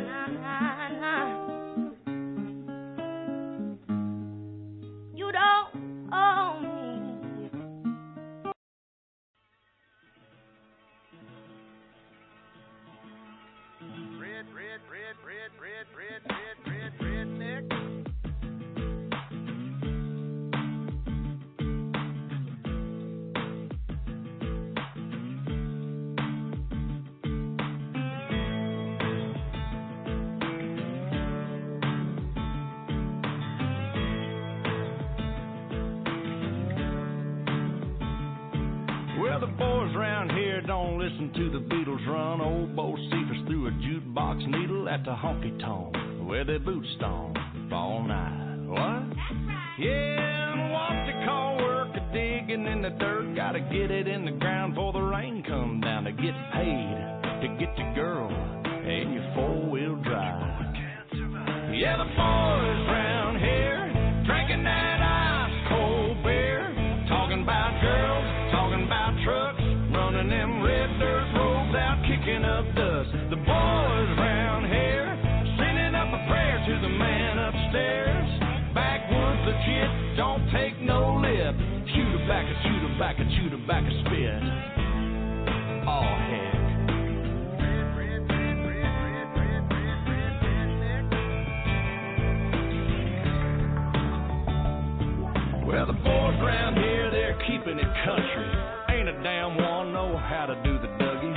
na, na, na. You don't owe me. Redneck. Well, the boys around here don't listen to the Beatles run. Old Bo Cephas threw a jukebox needle at the honky-tonk where they boot stomp all night. What? That's right. Yeah, and what they call work a digging in the dirt. Gotta get it in the ground before the rain come down to get paid, to get your girl and your four-wheel drive. Yeah, the boys around here drinking that ice-cold beer, talking about girls, talking about trucks, running them red dirt roads out, kicking up dust. The boys around here sending up a prayer to the man upstairs. Backwoods legit, don't take no lip. Shoot her back, shoot her back, shoot her back a spit. Oh, heck. Well, the boys around here, they're keeping it country. Ain't a damn one know how to do the Dougie.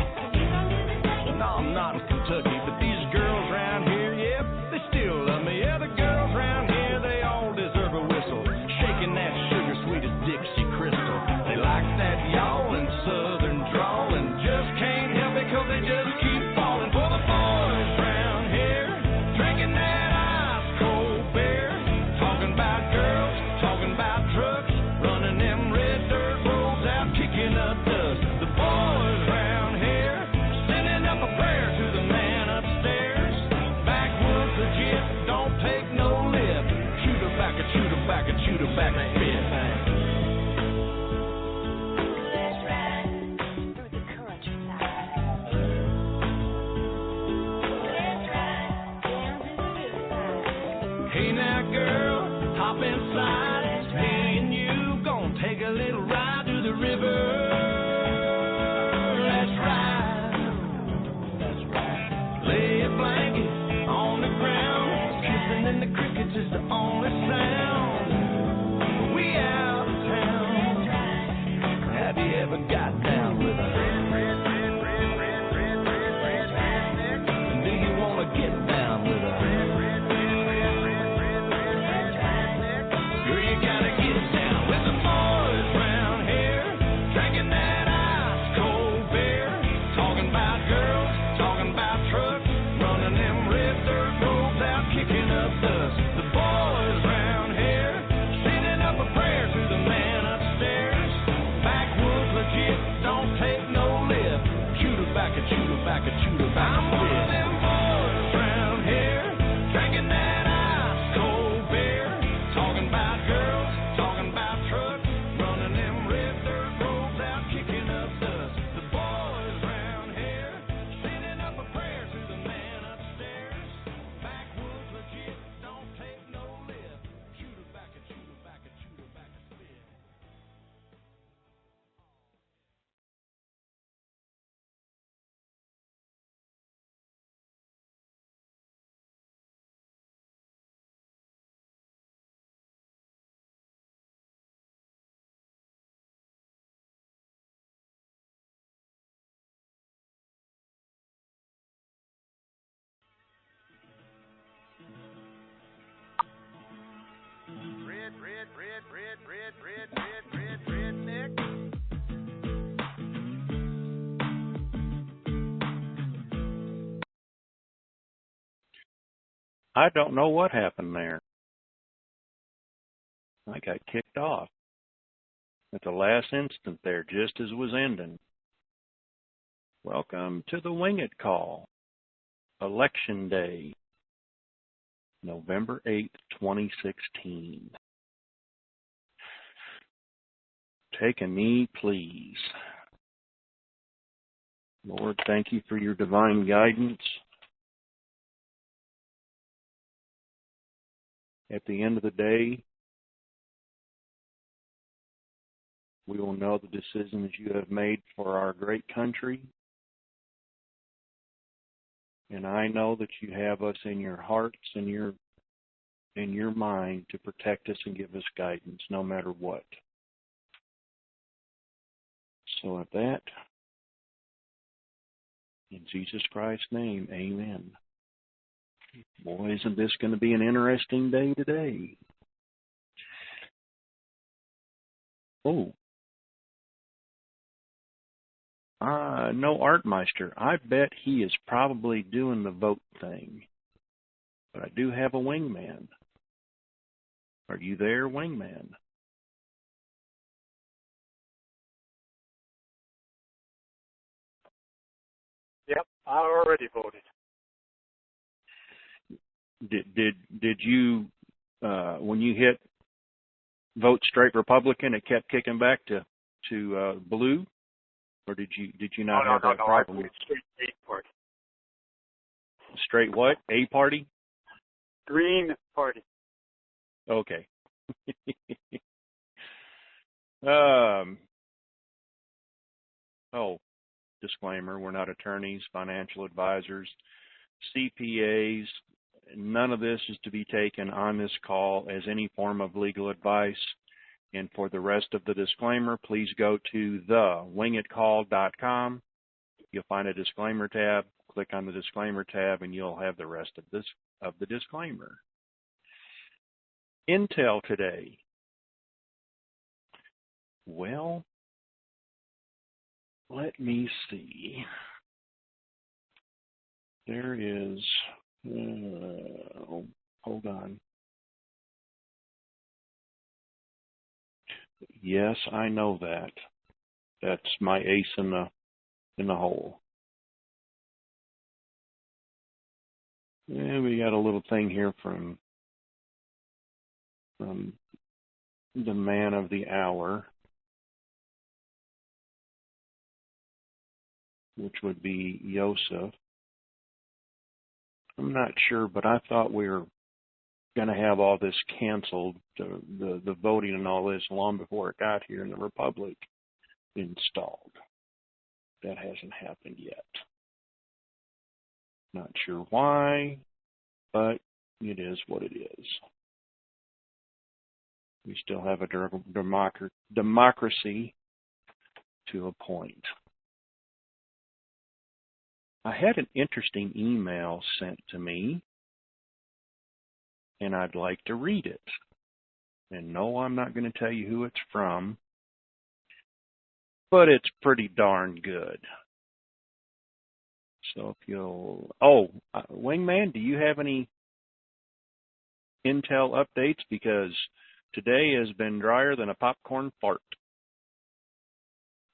No, I'm not in Kentucky, but these girls around here, yep, they still love me. Yeah, the girls around here, they all deserve a whistle. Shaking that sugar sweet as Dixie Crystal. They like that yawling southern drawl and just can't help it 'cause they just keep falling for the boys around here. Drinking that ice cold beer, talking about girls, talking about trucks, running them red dirt roads out, kicking up dust. The boys around here sending up a prayer to the man upstairs. Backwoods legit, don't take no lip. Shoot her back and shoot her back and shoot her back and spit. Let's ride through the countryside. Let's ride down to the riverside. Hey now girl, hop inside. Me and you gonna take a little ride to the river. Let's ride. That's right. Lay a blanket on the ground. Kissing in the crickets is the only sound. We out of town. Have you ever got down with a do you wanna get down with a girl, you gotta get down with the boys around here, drinking that ice cold beer, talking about girls, talking about trucks, running them red dirt roads out, kicking up dust. The boys around here sending up a prayer to the man upstairs. Backwoods legit, don't take no lip. Shoot her back and shoot her back and shoot her back. I'm one of them boys around here, drinking that ice cold beer, talking about girls, talking about trucks, running them red dirt roads out, kicking up dust. The boys around here sending up a prayer to the man upstairs. Backwoods legit, don't take no lip. Shoot her back and shoot her back and shoot her back and spit. Redneck. I don't know what happened there. I got kicked off at the last instant there, just as it was ending. Welcome to the WINGIT call. Election Day, November 8th, 2016. Take a knee, please. Lord, thank you for your divine guidance. at the end of the day, we will know the decisions you have made for our great country. And I know that you have us in your hearts and in your mind to protect us and give us guidance no matter what. So at that, in Jesus Christ's name, amen. Boy, isn't this going to be an interesting day today? Oh. No, Artmeister. I bet he is probably doing the vote thing. But I do have a wingman. Are you there, wingman? Yep, I already voted. Did you when you hit vote straight Republican, it kept kicking back to blue, or did you not have that problem? I voted straight Green Party. Straight what? A party? Green Party. Okay. Disclaimer: we're not attorneys, financial advisors, CPAs. None of this is to be taken on this call as any form of legal advice. And for the rest of the disclaimer, please go to thewingitcall.com. You'll find a disclaimer tab. Click on the disclaimer tab, and you'll have the rest of the disclaimer. Intel today. Well, let me see. There is. Hold on. Yes, I know that. That's my ace in the hole. And we got a little thing here from the man of the hour, which would be Yosef. I'm not sure, but I thought we were going to have all this canceled, the voting and all this, long before it got here and the Republic installed. That hasn't happened yet. Not sure why, but it is what it is. We still have a democracy to a point. I had an interesting email sent to me, and I'd like to read it. And no, I'm not going to tell you who it's from, but it's pretty darn good. So if you'll... Wingman, do you have any Intel updates? Because today has been drier than a popcorn fart.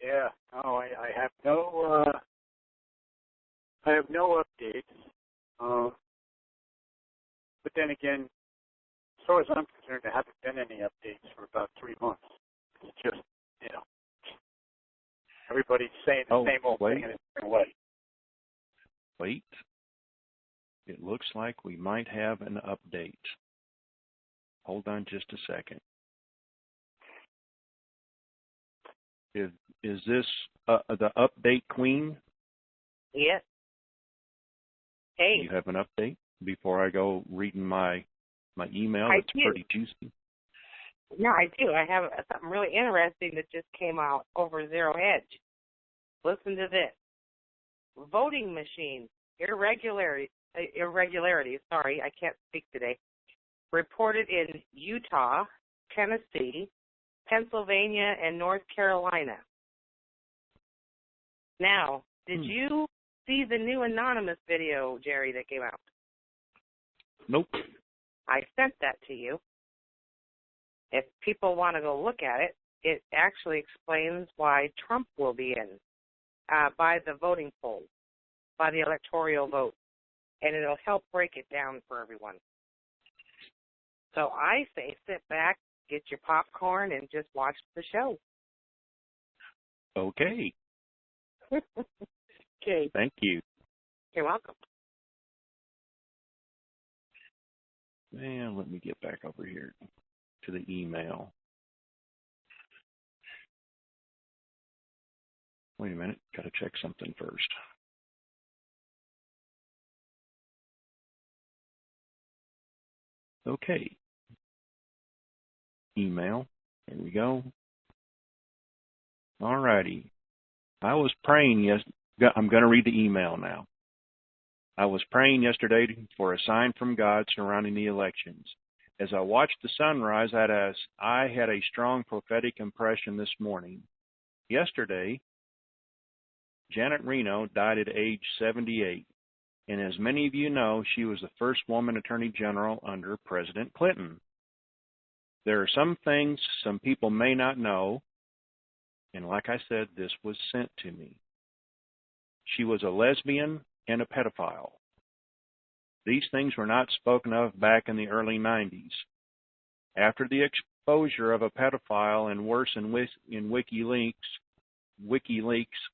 Yeah, no, I have no updates. But then again, as far as I'm concerned, there haven't been any updates for about 3 months. It's just, everybody's saying the same old thing in a different way. Wait. It looks like we might have an update. Hold on just a second. Is this the update queen? Yes. Hey. You have an update before I go reading my email? It's pretty juicy. No, I do. I have something really interesting that just came out over Zero Hedge. Listen to this. Voting machine irregularities, sorry, I can't speak today, reported in Utah, Tennessee, Pennsylvania, and North Carolina. Now, did you see the new Anonymous video, Jerry, that came out? Nope. I sent that to you. If people want to go look at it, it actually explains why Trump will be in by the voting polls, by the electoral vote, and it'll help break it down for everyone. So I say sit back, get your popcorn, and just watch the show. Okay. Okay. Thank you. You're welcome. And let me get back over here to the email. Wait a minute, got to check something first. Okay. Email. There we go. All righty. I was praying I'm going to read the email now. I was praying yesterday for a sign from God surrounding the elections. As I watched the sunrise, I had a strong prophetic impression this morning. Yesterday, Janet Reno died at age 78, and as many of you know, she was the first woman Attorney General under President Clinton. There are some things some people may not know, and like I said, this was sent to me. She was a lesbian and a pedophile. These things were not spoken of back in the early 90s. After the exposure of a pedophile and worse in WikiLeaks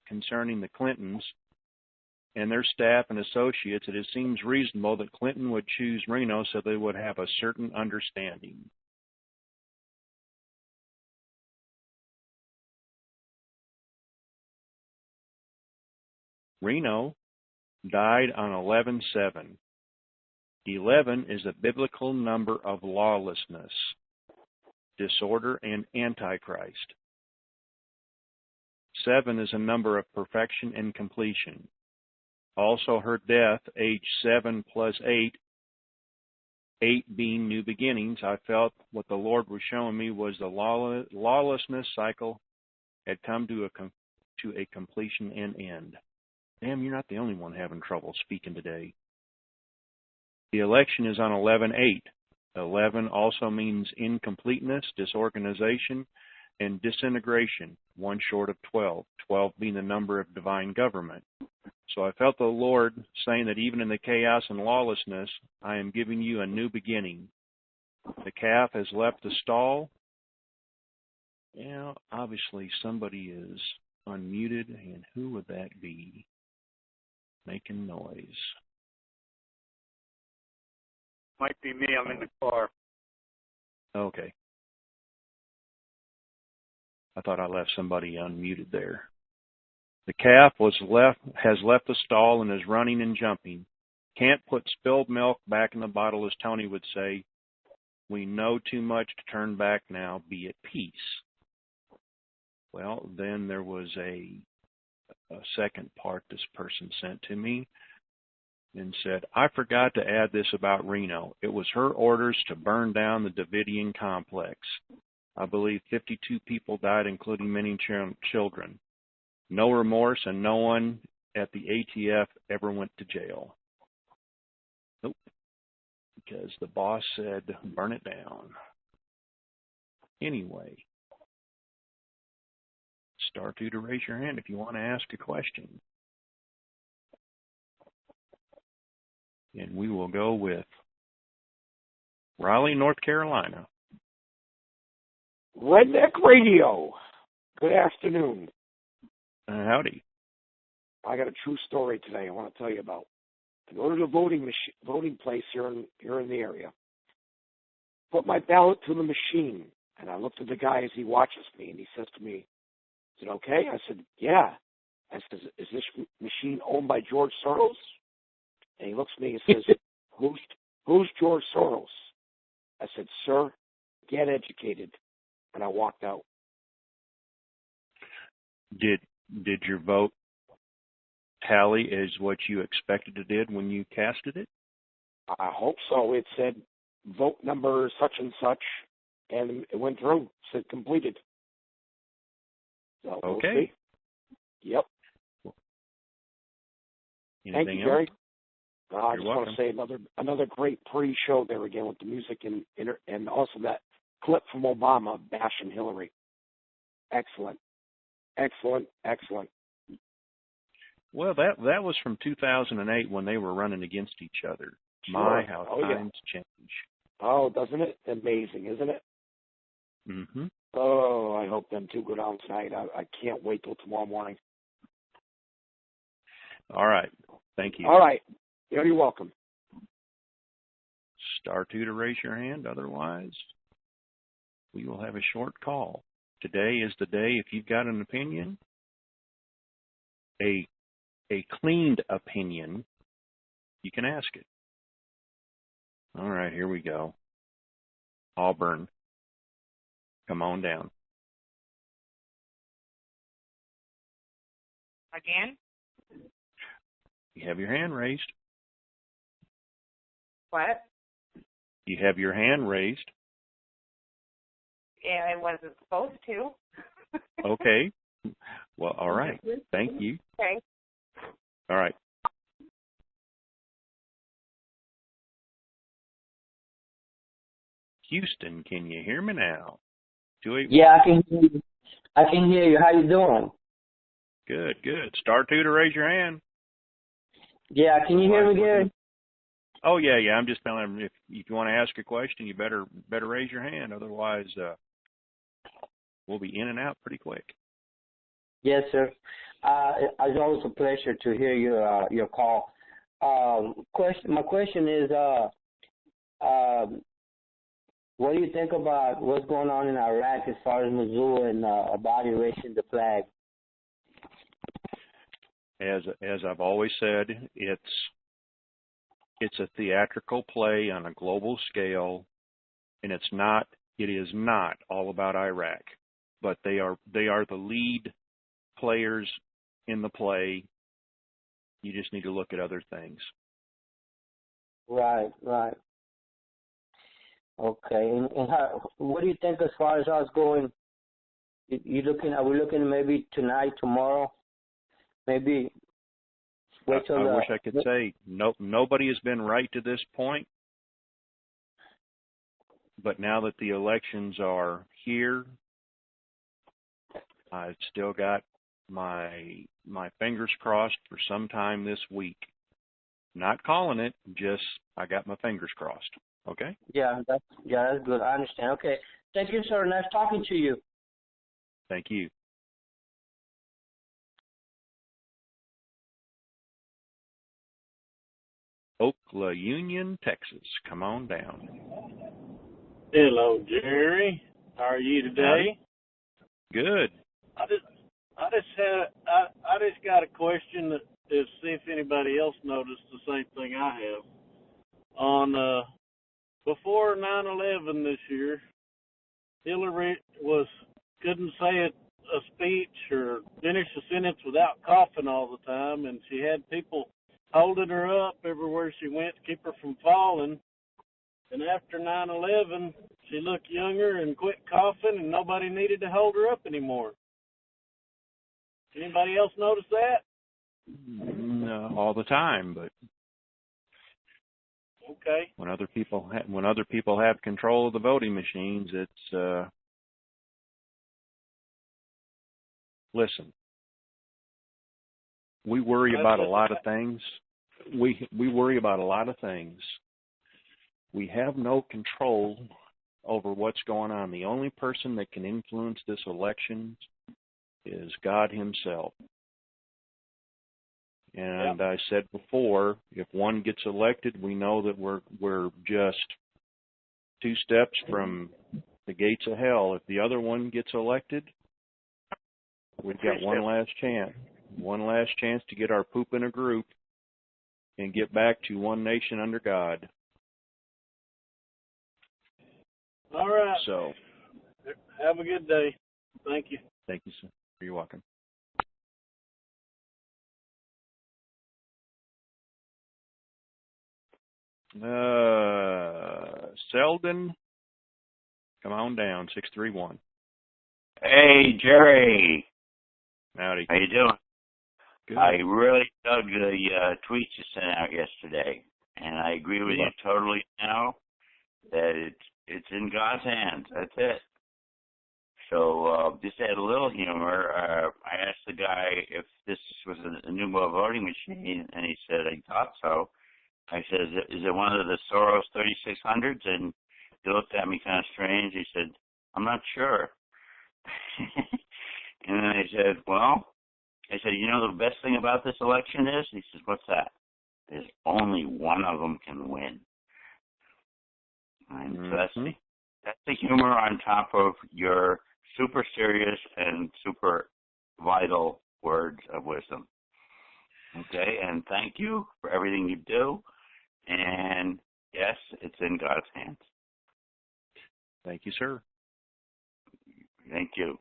concerning the Clintons and their staff and associates, it seems reasonable that Clinton would choose Reno so they would have a certain understanding. Reno died on 11/7. 11 is a biblical number of lawlessness, disorder, and antichrist. 7 is a number of perfection and completion. Also her death, age 7 plus 8, 8 being new beginnings, I felt what the Lord was showing me was the lawlessness cycle had come to a completion and end. Damn, you're not the only one having trouble speaking today. The election is on 11/8. 11 also means incompleteness, disorganization, and disintegration, one short of 12, 12 being the number of divine government. So I felt the Lord saying that even in the chaos and lawlessness, I am giving you a new beginning. The calf has left the stall. Yeah, obviously somebody is unmuted, and who would that be? Making noise. Might be me. I'm in the car. Okay. I thought I left somebody unmuted there. The calf has left the stall and is running and jumping. Can't put spilled milk back in the bottle, as Tony would say. We know too much to turn back now. Be at peace. Well, then there was a second part this person sent to me and said, I forgot to add this about Reno. It was her orders to burn down the Davidian complex. I believe 52 people died, including many children. No remorse, and no one at the ATF ever went to jail. Nope. Because the boss said, burn it down. Anyway, star 2 to raise your hand if you want to ask a question. And we will go with Raleigh, North Carolina. Redneck Radio. Good afternoon. Howdy. I got a true story today I want to tell you about. I go to the voting place here in the area. Put my ballot to the machine, and I looked at the guy as he watches me, and he says to me, "Is it okay?" I said, "Yeah." I said, "Is this machine owned by George Soros?" And he looks at me and says, "Who's George Soros?" I said, "Sir, get educated." And I walked out. Did your vote tally as what you expected it did when you casted it? I hope so. It said vote number such and such, and it went through. It said completed. So Okay. We'll see. Yep. Anything Thank you, else? Gary. I You're just welcome. want to say another great pre-show there again with the music and also that clip from Obama bashing Hillary. Excellent. Excellent. Excellent. Well, that was from 2008 when they were running against each other. Sure. My, how yeah. times change. Oh, doesn't it? Amazing, isn't it? Mm-hmm. Oh, I hope them two go down tonight. I can't wait till tomorrow morning. All right. Thank you. All right. You're welcome. Star 2 to raise your hand. Otherwise, we will have a short call. Today is the day, if you've got an opinion, a cleaned opinion, you can ask it. All right, here we go. Auburn, come on down. Again? You have your hand raised. What? You have your hand raised. Yeah, I wasn't supposed to. Okay. Well, all right. Thank you. Okay. All right. Houston, can you hear me now? 281. Yeah, I can hear you. I can hear you. How you doing? Good, good. Star 2 to raise your hand. Yeah, can you hear me, Gary? Oh, yeah. I'm just telling them if you want to ask a question, you better raise your hand. Otherwise, we'll be in and out pretty quick. Yes, sir. It's always a pleasure to hear your call. My question is, what do you think about what's going on in Iraq as far as Missouri and about erasing the flag? As I've always said, it's a theatrical play on a global scale, and it is not all about Iraq, but they are the lead players in the play. You just need to look at other things. Right. Okay, and what do you think as far as us going? Are we looking maybe tonight, tomorrow? Maybe wait till I wish I could say nobody has been right to this point, but now that the elections are here, I've still got my fingers crossed for some time this week. Not calling it, just I got my fingers crossed. Okay? Yeah, that's good. I understand. Okay. Thank you, sir. Nice talking to you. Thank you. Oklahoma Union, Texas. Come on down. Hello, Jerry. How are you today? Good. I just got a question to see if anybody else noticed the same thing I have. On before 9/11 this year, Hillary couldn't say a speech or finish a sentence without coughing all the time, and she had people holding her up everywhere she went to keep her from falling. And after 9/11, she looked younger and quit coughing, and nobody needed to hold her up anymore. Anybody else notice that? No, all the time, but Okay. when other people have control of the voting machines, it's listen. We worry about a lot of things. We worry about a lot of things. We have no control over what's going on. The only person that can influence this election is God himself. And I said before, if one gets elected, we know that we're just 2 steps from the gates of hell. If the other one gets elected, we've got one last chance to get our poop in a group and get back to one nation under God. All right. So, have a good day. Thank you. thank you, sir. You're welcome. Selden, come on down, 631. Hey, Jerry. Howdy. How you doing? Good. I really dug the tweets you sent out yesterday, and I agree with you totally now that it's in God's hands. That's it. So just to add a little humor, I asked the guy if this was a new voting machine, and he said he thought so. I said, is it one of the Soros 3600s? And he looked at me kind of strange. He said, I'm not sure. And then I said, the best thing about this election is? He says, what's that? There's only one of them can win. And so that's the humor on top of your super serious and super vital words of wisdom. Okay, and thank you for everything you do. And yes, it's in God's hands. Thank you, sir. Thank you.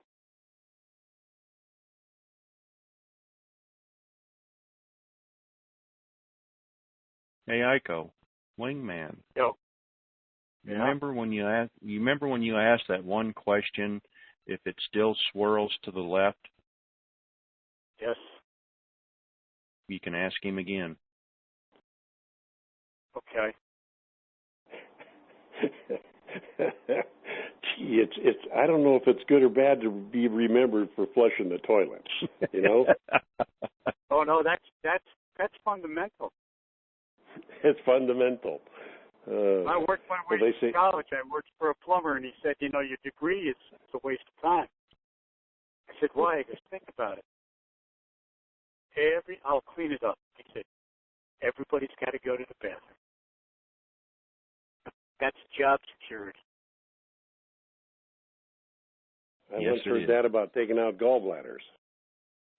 Hey, Iko, Wingman. Yo. You remember when you asked that one question, if it still swirls to the left? Yes. You can ask him again. Okay. Gee, it's I don't know if it's good or bad to be remembered for flushing the toilets, you know? Oh no, that's fundamental. It's fundamental. I worked when I was in college. I worked for a plumber, and he said, "You know, your degree is a waste of time." I said, "Why?" He goes, "Think about it. I'll clean it up." He said, "Everybody's got to go to the bathroom. That's job security." I once heard that about taking out gallbladders.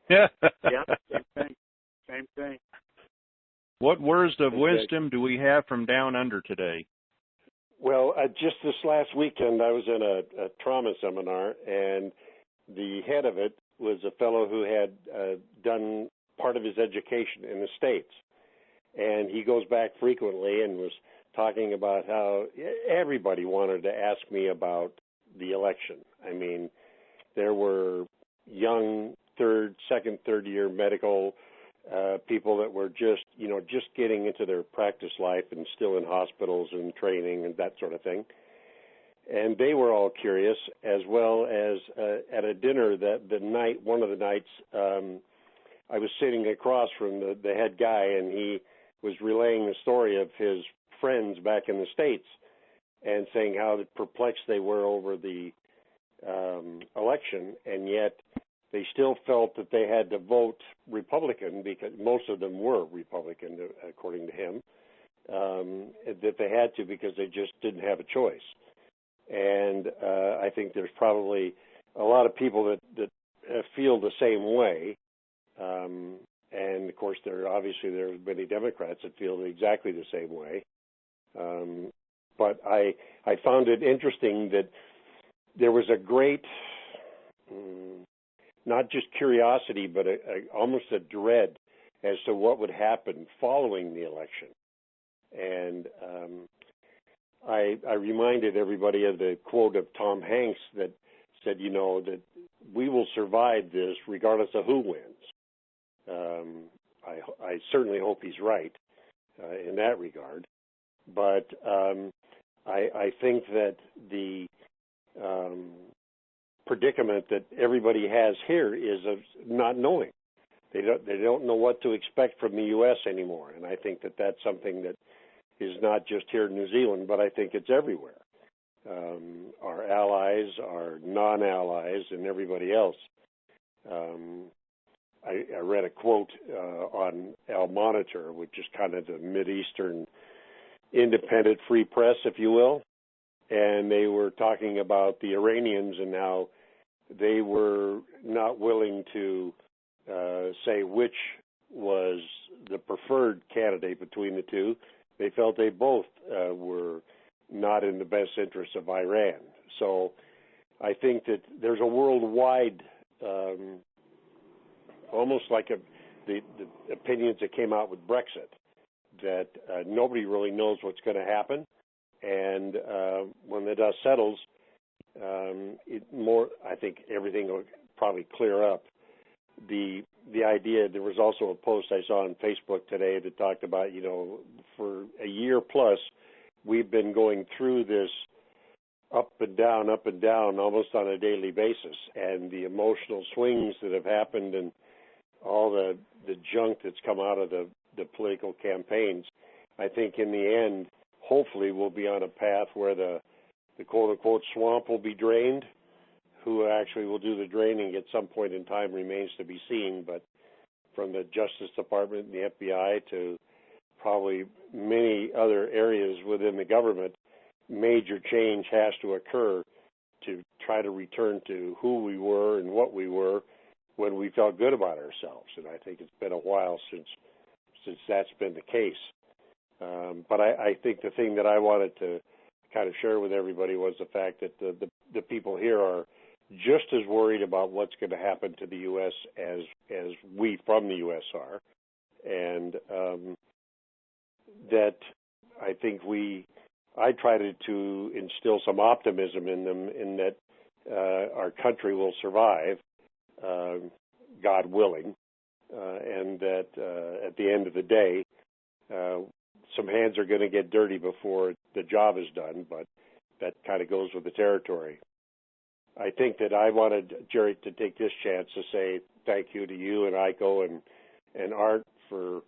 Yeah, same thing. What words of wisdom do we have from down under today? Well, just this last weekend, I was in a trauma seminar, and the head of it was a fellow who had done part of his education in the States. And he goes back frequently and was talking about how everybody wanted to ask me about the election. I mean, there were young second, third year medical people that were just getting into their practice life and still in hospitals and training and that sort of thing. And they were all curious, as well as at a dinner one of the nights, I was sitting across from the head guy, and he was relaying the story of his friends back in the States and saying how perplexed they were over the election, and yet they still felt that they had to vote Republican because most of them were Republican, according to him, that they had to because they just didn't have a choice. And I think there's probably a lot of people that feel the same way. And, of course, there are many Democrats that feel exactly the same way. But I found it interesting that there was a great, not just curiosity, but almost a dread as to what would happen following the election. And I reminded everybody of the quote of Tom Hanks that said, that we will survive this regardless of who wins. I certainly hope he's right in that regard. But I think that the predicament that everybody has here is of not knowing. They don't know what to expect from the U.S. anymore, and I think that that's something that is not just here in New Zealand, but I think it's everywhere. Our allies, our non-allies, and everybody else. I read a quote on Al Monitor, which is kind of the Mideastern independent free press, if you will, and they were talking about the Iranians and how they were not willing to say which was the preferred candidate between the two. They felt they both were not in the best interest of Iran. So I think that there's a worldwide, almost like the opinions that came out with Brexit, that nobody really knows what's going to happen. And when the dust settles, I think everything will probably clear up. The idea, there was also a post I saw on Facebook today that talked about, for a year plus, we've been going through this up and down, almost on a daily basis. And the emotional swings that have happened and all the junk that's come out of the political campaigns, I think in the end, hopefully we'll be on a path where the quote-unquote swamp will be drained. Who actually will do the draining at some point in time remains to be seen, but from the Justice Department and the FBI to probably many other areas within the government, major change has to occur to try to return to who we were and what we were when we felt good about ourselves. And I think it's been a while since that's been the case. But I think the thing that I wanted to kind of share with everybody was the fact that the people here are just as worried about what's going to happen to the U.S. as we from the U.S. are. And that I think I tried to instill some optimism in them in that our country will survive, God willing, and that at the end of the day, some hands are going to get dirty before the job is done, but that kind of goes with the territory. I think that I wanted Jerry to take this chance to say thank you to you and Iko and Art for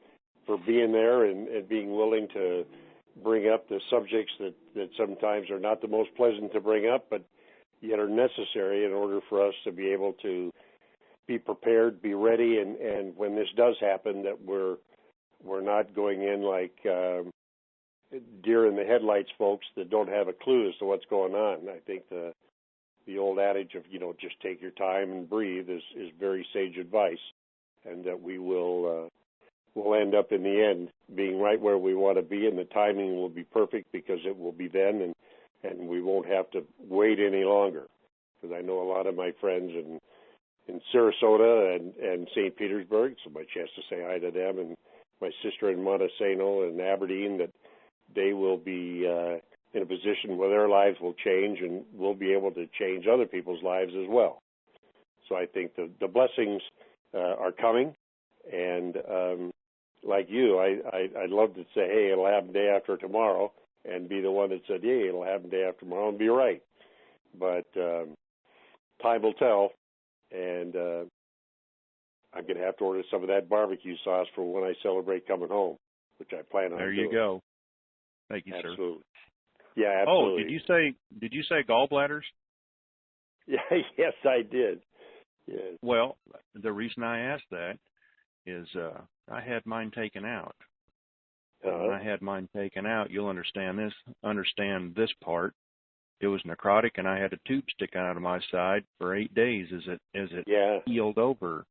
being there and being willing to bring up the subjects that sometimes are not the most pleasant to bring up, but yet are necessary in order for us to be able to be prepared, be ready, and when this does happen, that we're not going in like deer in the headlights folks that don't have a clue as to what's going on. I think the old adage of, just take your time and breathe is very sage advice, and that we will we'll end up in the end being right where we want to be, and the timing will be perfect because it will be then, and we won't have to wait any longer. Because I know a lot of my friends in Sarasota and St. Petersburg, so my chance to say hi to them, and my sister in Montesano and Aberdeen, that they will be in a position where their lives will change, and we'll be able to change other people's lives as well. So I think the blessings are coming, and like you, I'd love to say, hey, it'll happen day after tomorrow, and be the one that said, hey, it'll happen day after tomorrow, and be right. But time will tell, and I'm going to have to order some of that barbecue sauce for when I celebrate coming home, which I plan on doing. There you go. Thank you, sir. Absolutely. Yeah, absolutely. Oh, did you say gallbladders? Yeah, yes, I did. Yes. Well, the reason I asked that is I had mine taken out. When I had mine taken out, you'll understand this part. It was necrotic, and I had a tube sticking out of my side for 8 days as it healed over.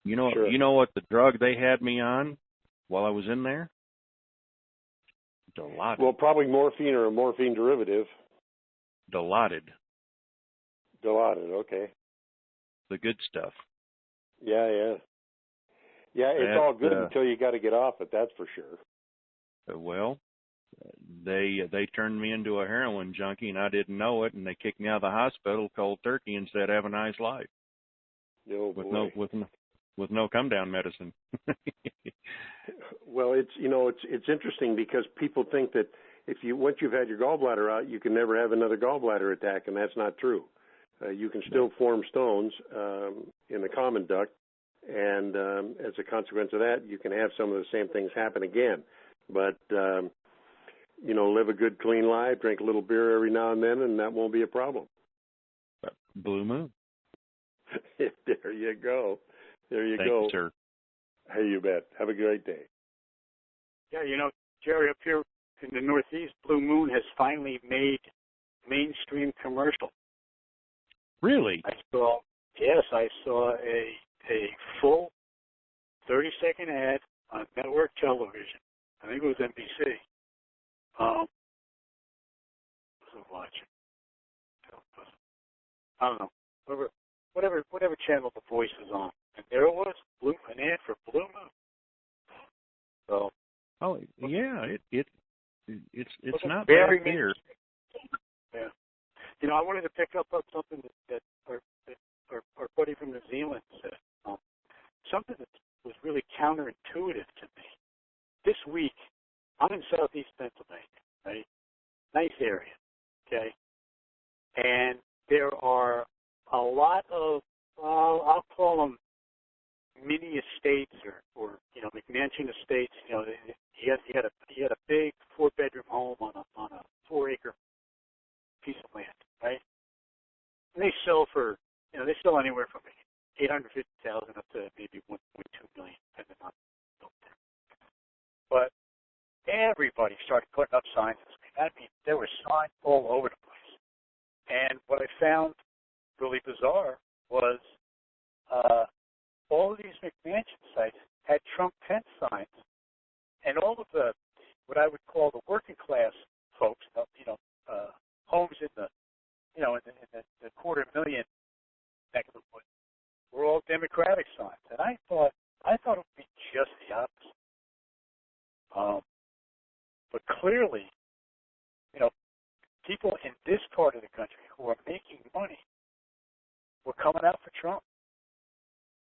Sure. You know what the drug they had me on while I was in there? Dilaudid. Well, probably morphine or a morphine derivative. Dilaudid. Dilaudid, okay. The good stuff. Yeah. Yeah, it's all good until you got to get off it, that's for sure. Well, they turned me into a heroin junkie, and I didn't know it, and they kicked me out of the hospital cold turkey and said, have a nice life. Oh, with no come down medicine. Well, it's interesting because people think that once you've had your gallbladder out, you can never have another gallbladder attack, and that's not true. You can still form stones in the common duct, and as a consequence of that, you can have some of the same things happen again. But live a good, clean life, drink a little beer every now and then, and that won't be a problem. Blue moon. There you go. There you Thank go. you, sir. Hey, you bet. Have a great day. Yeah, Jerry, up here in the Northeast, Blue Moon has finally made mainstream commercial. Really? I saw a full 30-second ad on network television. I think it was NBC. I wasn't watching. I don't know. Whatever channel the voice is on. And there it was, an ad for Blue Moon. So. Oh yeah, it's not very bad beer. Yeah. I wanted to pick up on something that our buddy from New Zealand said. Something that was really counterintuitive to me. This week, I'm in southeast Pennsylvania, right? Nice area, okay? And there are a lot of, I'll call them mini estates or McMansion estates. He had a big 4-bedroom home on a 4-acre piece of land, right? And they sell for, they sell anywhere from $850,000 up to maybe $1.2 million, depending on but everybody started putting up signs. I mean, there were signs signs all over the place. And what I found really bizarre was all of these McMansion sites had Trump tent signs, and all of the what I would call the working class folks, homes in the in the $250,000 neck of the woods were all Democratic signs, and I thought it would be just the opposite. But clearly, people in this part of the country who are making money were coming out for Trump.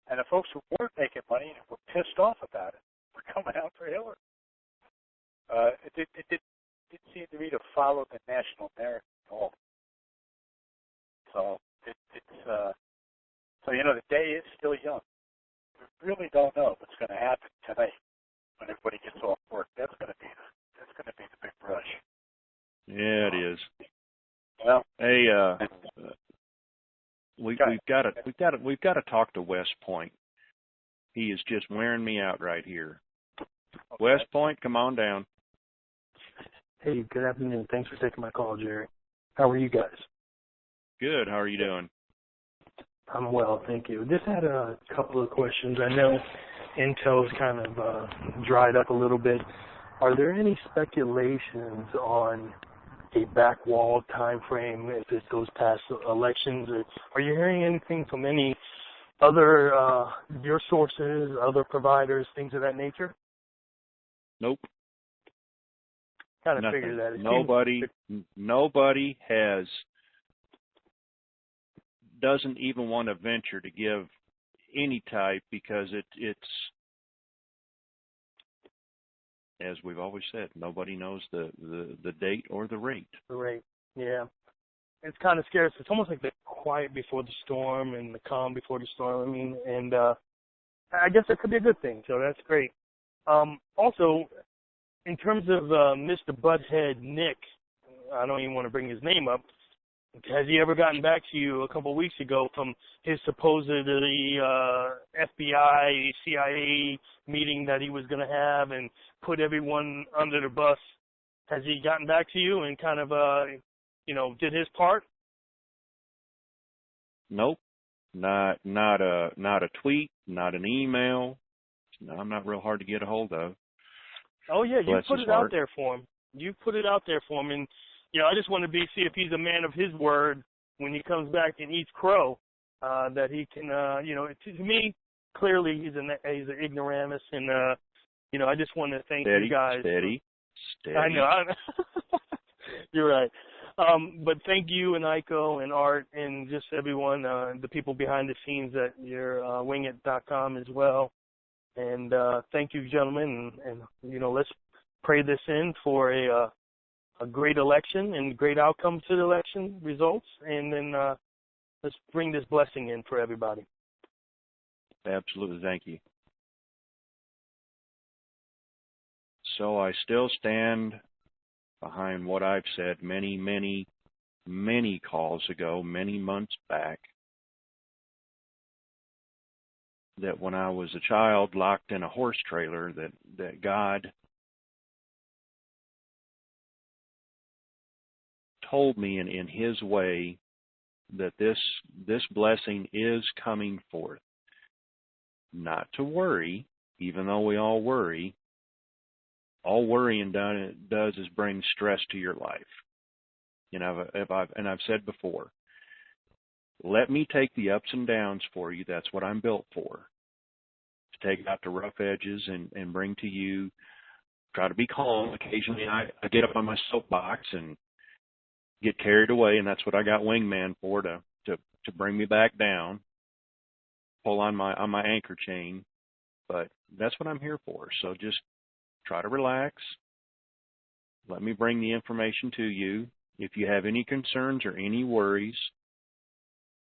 And the folks who weren't making money and were pissed off about it were coming out for Hillary. It didn't seem to me to follow the national narrative at all. So the day is still young. We really don't know what's going to happen tonight when everybody gets off work. That's going to be the big rush. Yeah, it is. Well, hey, we've got to talk to West Point. He is just wearing me out right here. Okay. West Point, come on down. Hey, good afternoon. Thanks for taking my call, Jerry. How are you guys? Good. How are you doing? I'm well, thank you. Just had a couple of questions. I know Intel's kind of dried up a little bit. Are there any speculations on a back wall time frame if it goes past elections? Or are you hearing anything from any other your sources, other providers, things of that nature? Nope. Kind of figured that. Nobody doesn't even want to venture to give any type because it's as we've always said, nobody knows the date or the rate. The rate, yeah. It's kind of scary. It's almost like the quiet before the storm and the calm before the storm. I mean, and I guess that could be a good thing. So that's great. Also, in terms of Mr. Butthead Nick, I don't even want to bring his name up. Has he ever gotten back to you a couple of weeks ago from his supposedly FBI, CIA meeting that he was going to have and put everyone under the bus? Has he gotten back to you and kind of, did his part? Nope. Not a tweet, not an email. No, I'm not real hard to get a hold of. Oh, yeah, you put it out there for him. You put it out there for him, and I just want to see if he's a man of his word when he comes back and eats crow, that he can, to me, clearly he's an ignoramus, and, I just want to thank you guys. Steady. I know. You're right. But thank you and Aiko and Art and just everyone, the people behind the scenes at your wingit.com as well. And thank you, gentlemen, and let's pray this in for a great election and great outcome to the election results, and then let's bring this blessing in for everybody. Absolutely. Thank you. So I still stand behind what I've said many, many, many calls ago, many months back, that when I was a child locked in a horse trailer, that God told me in his way that this blessing is coming forth. Not to worry, even though we all worry. All worrying does is bring stress to your life. I've said before, let me take the ups and downs for you. That's what I'm built for. To take out the rough edges and bring to you. Try to be calm. Occasionally I get up on my soapbox and get carried away, and that's what I got Wingman for, to bring me back down, pull on my anchor chain. But that's what I'm here for. So just try to relax. Let me bring the information to you. If you have any concerns or any worries,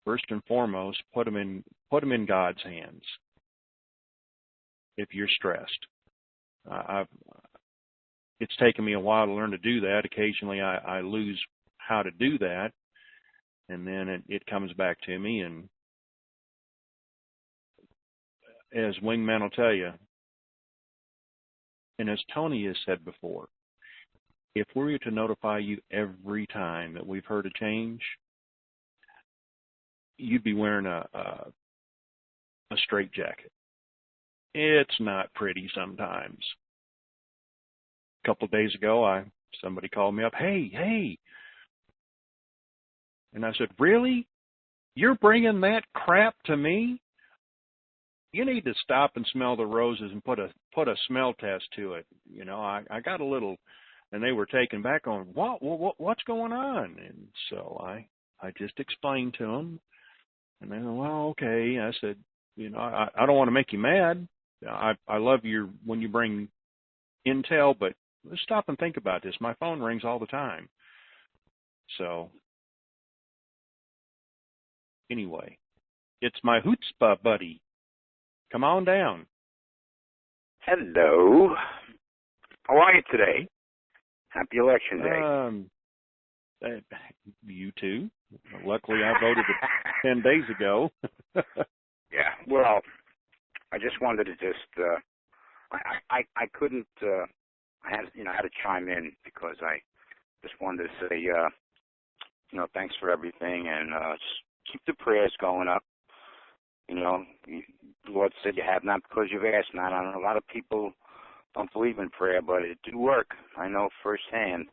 first and foremost, put them in God's hands. If you're stressed, it's taken me a while to learn to do that. Occasionally, I lose how to do that, and then it comes back to me. And as Wingman will tell you, and as Tony has said before, if we were to notify you every time that we've heard a change, you'd be wearing a straitjacket. It's not pretty sometimes. A couple of days ago, somebody called me up, hey. And I said, really? You're bringing that crap to me? You need to stop and smell the roses and put a smell test to it. You know, I got a little, and they were taken back on, what's going on? And so I just explained to them, and they went, well, okay. I said, you know, I don't want to make you mad. I love when you bring intel, but let's stop and think about this. My phone rings all the time. So anyway, it's my chutzpah buddy. Come on down. Hello. How are you today? Happy Election Day. You too. Luckily, I voted 10 days ago. Yeah. Well, I just wanted to I couldn't. I had to chime in because I just wanted to say, thanks for everything, and just keep the prayers going up. You know, the Lord said you have not because you've asked not. I know a lot of people don't believe in prayer, but it do work. I know firsthand.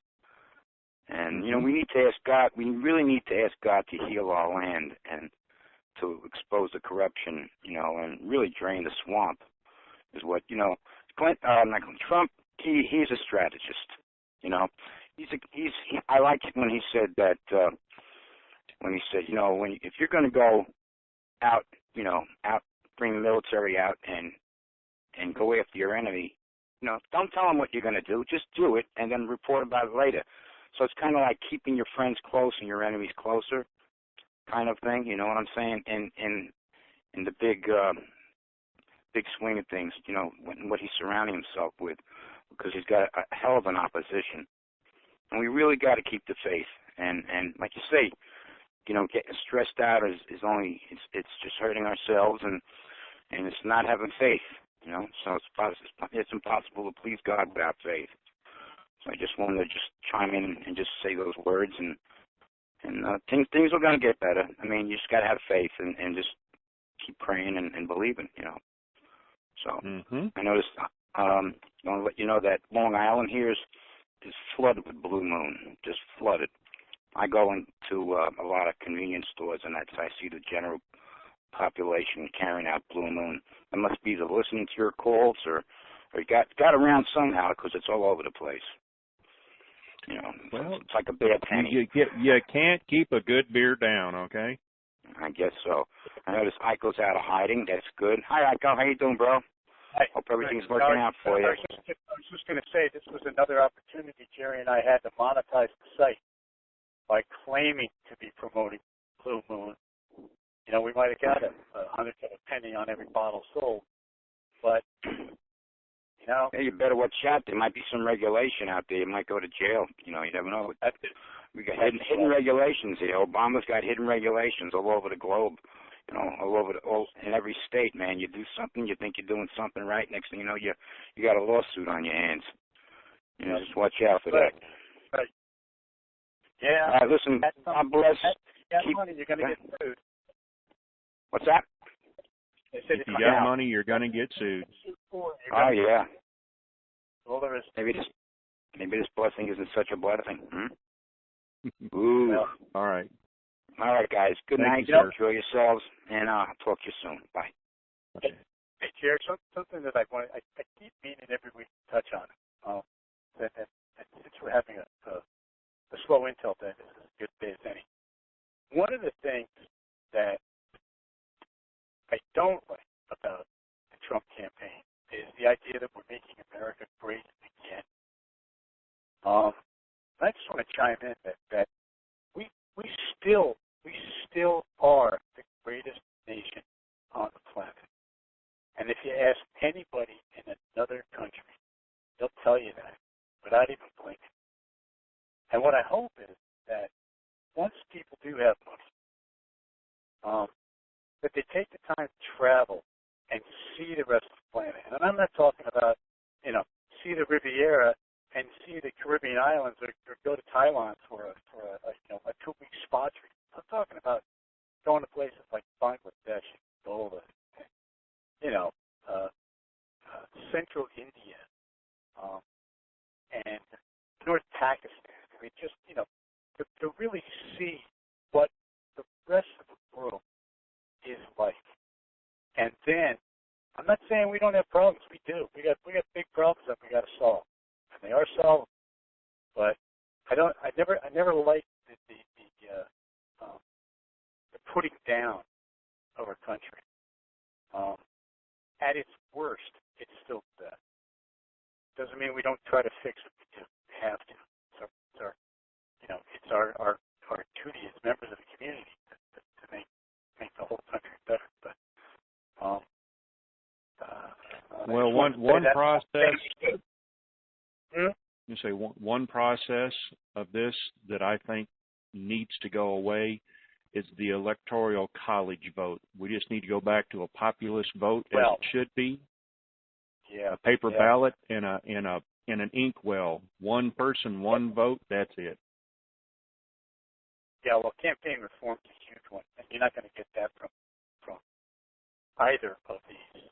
And, we need to ask God, we really need to ask God to heal our land and to expose the corruption, and really drain the swamp is what, Trump, he's a strategist, I like it when he said that, if you're going to go out, bring the military out and go after your enemy, don't tell them what you're going to do. Just do it and then report about it later. So it's kind of like keeping your friends close and your enemies closer kind of thing. You know what I'm saying? In the big swing of things, what he's surrounding himself with, because he's got a hell of an opposition. And we really got to keep the faith. And like you say, getting stressed out is only, it's just hurting ourselves and it's not having faith, So it's impossible to please God without faith. So I just wanted to just chime in and just say those words and things are going to get better. I mean, you just got to have faith and just keep praying and believing, So I noticed, I want to let you know that Long Island here is flooded with Blue Moon, just flooded. I go into a lot of convenience stores and I see the general population carrying out Blue Moon. It must be either listening to your calls or you got around somehow because it's all over the place. Well, it's like a bad penny. You can't keep a good beer down, okay? I guess so. I notice Eiko's out of hiding. That's good. Hi, Eiko. How you doing, bro? Hi. Hope everything's working out for you. I was just going to say this was another opportunity Jerry and I had to monetize the site by claiming to be promoting Blue Moon. We might have got a penny on every bottle sold, but Hey, you better watch out. There might be some regulation out there. You might go to jail. You never know. We got hidden regulations here. Obama's got hidden regulations all over the globe. In every state, man. You do something, you think you're doing something right. Next thing you know, you got a lawsuit on your hands. Just watch out for that. Right. Yeah. All right, listen. God bless. Keep money, you're going to get sued. What's that? If you got money, you're going to get sued. Oh yeah. Well, there is. Maybe this blessing isn't such a blessing. Ooh. Well, all right. All right, guys. Good night. Enjoy yourselves, and I'll talk to you soon. Bye. Okay. Hey, Jerry, something that I keep meaning every week to touch on. That since we're having a slow intel day, this is as good a day as any. One of the things that I don't like about the Trump campaign is the idea that we're making America great again. I just want to chime in that we still are the greatest nation on the planet. And if you ask anybody in another country, they'll tell you that without even blinking. And what I hope is that once people do have money, that they take the time to travel and see the rest of the planet. And I'm not talking about, see the Riviera and see the Caribbean islands or go to Thailand for a 2-week spa treatment. I'm talking about going to places like Bangladesh, Angola, Central India, and North Pakistan. I mean, just, to really see what the rest of the world is like. And then, I'm not saying we don't have problems. We do. We got big problems that we got to solve, and they are solvable. But I never liked the putting down of our country. At its worst, it's still bad. Doesn't mean we don't try to fix it. We do. We have to. It's our duty as members of the community to make the whole country better. But one process. Hmm? You say one process of this that I think needs to go away is the electoral college vote. We just need to go back to a populist vote as it should be. Yeah. A paper ballot and an inkwell. One person, one vote. That's it. Yeah. Well, campaign reform is a huge one, and you're not going to get that from either of these.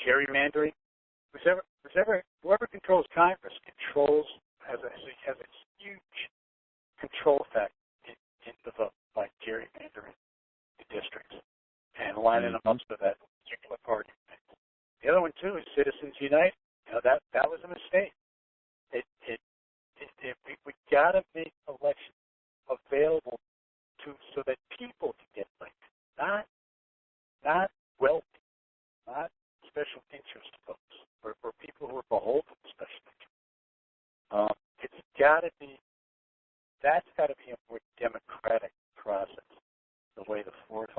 Gerrymandering. Whoever controls Congress has a huge control factor in the vote by gerrymandering the districts and lining them up so that particular party. The other one too is Citizens Unite. That was a mistake. We got to make elections available so that people can get elected, not wealthy, not special interest folks or people who are beholden to special interest. That's got to be a more democratic process, the way the Ford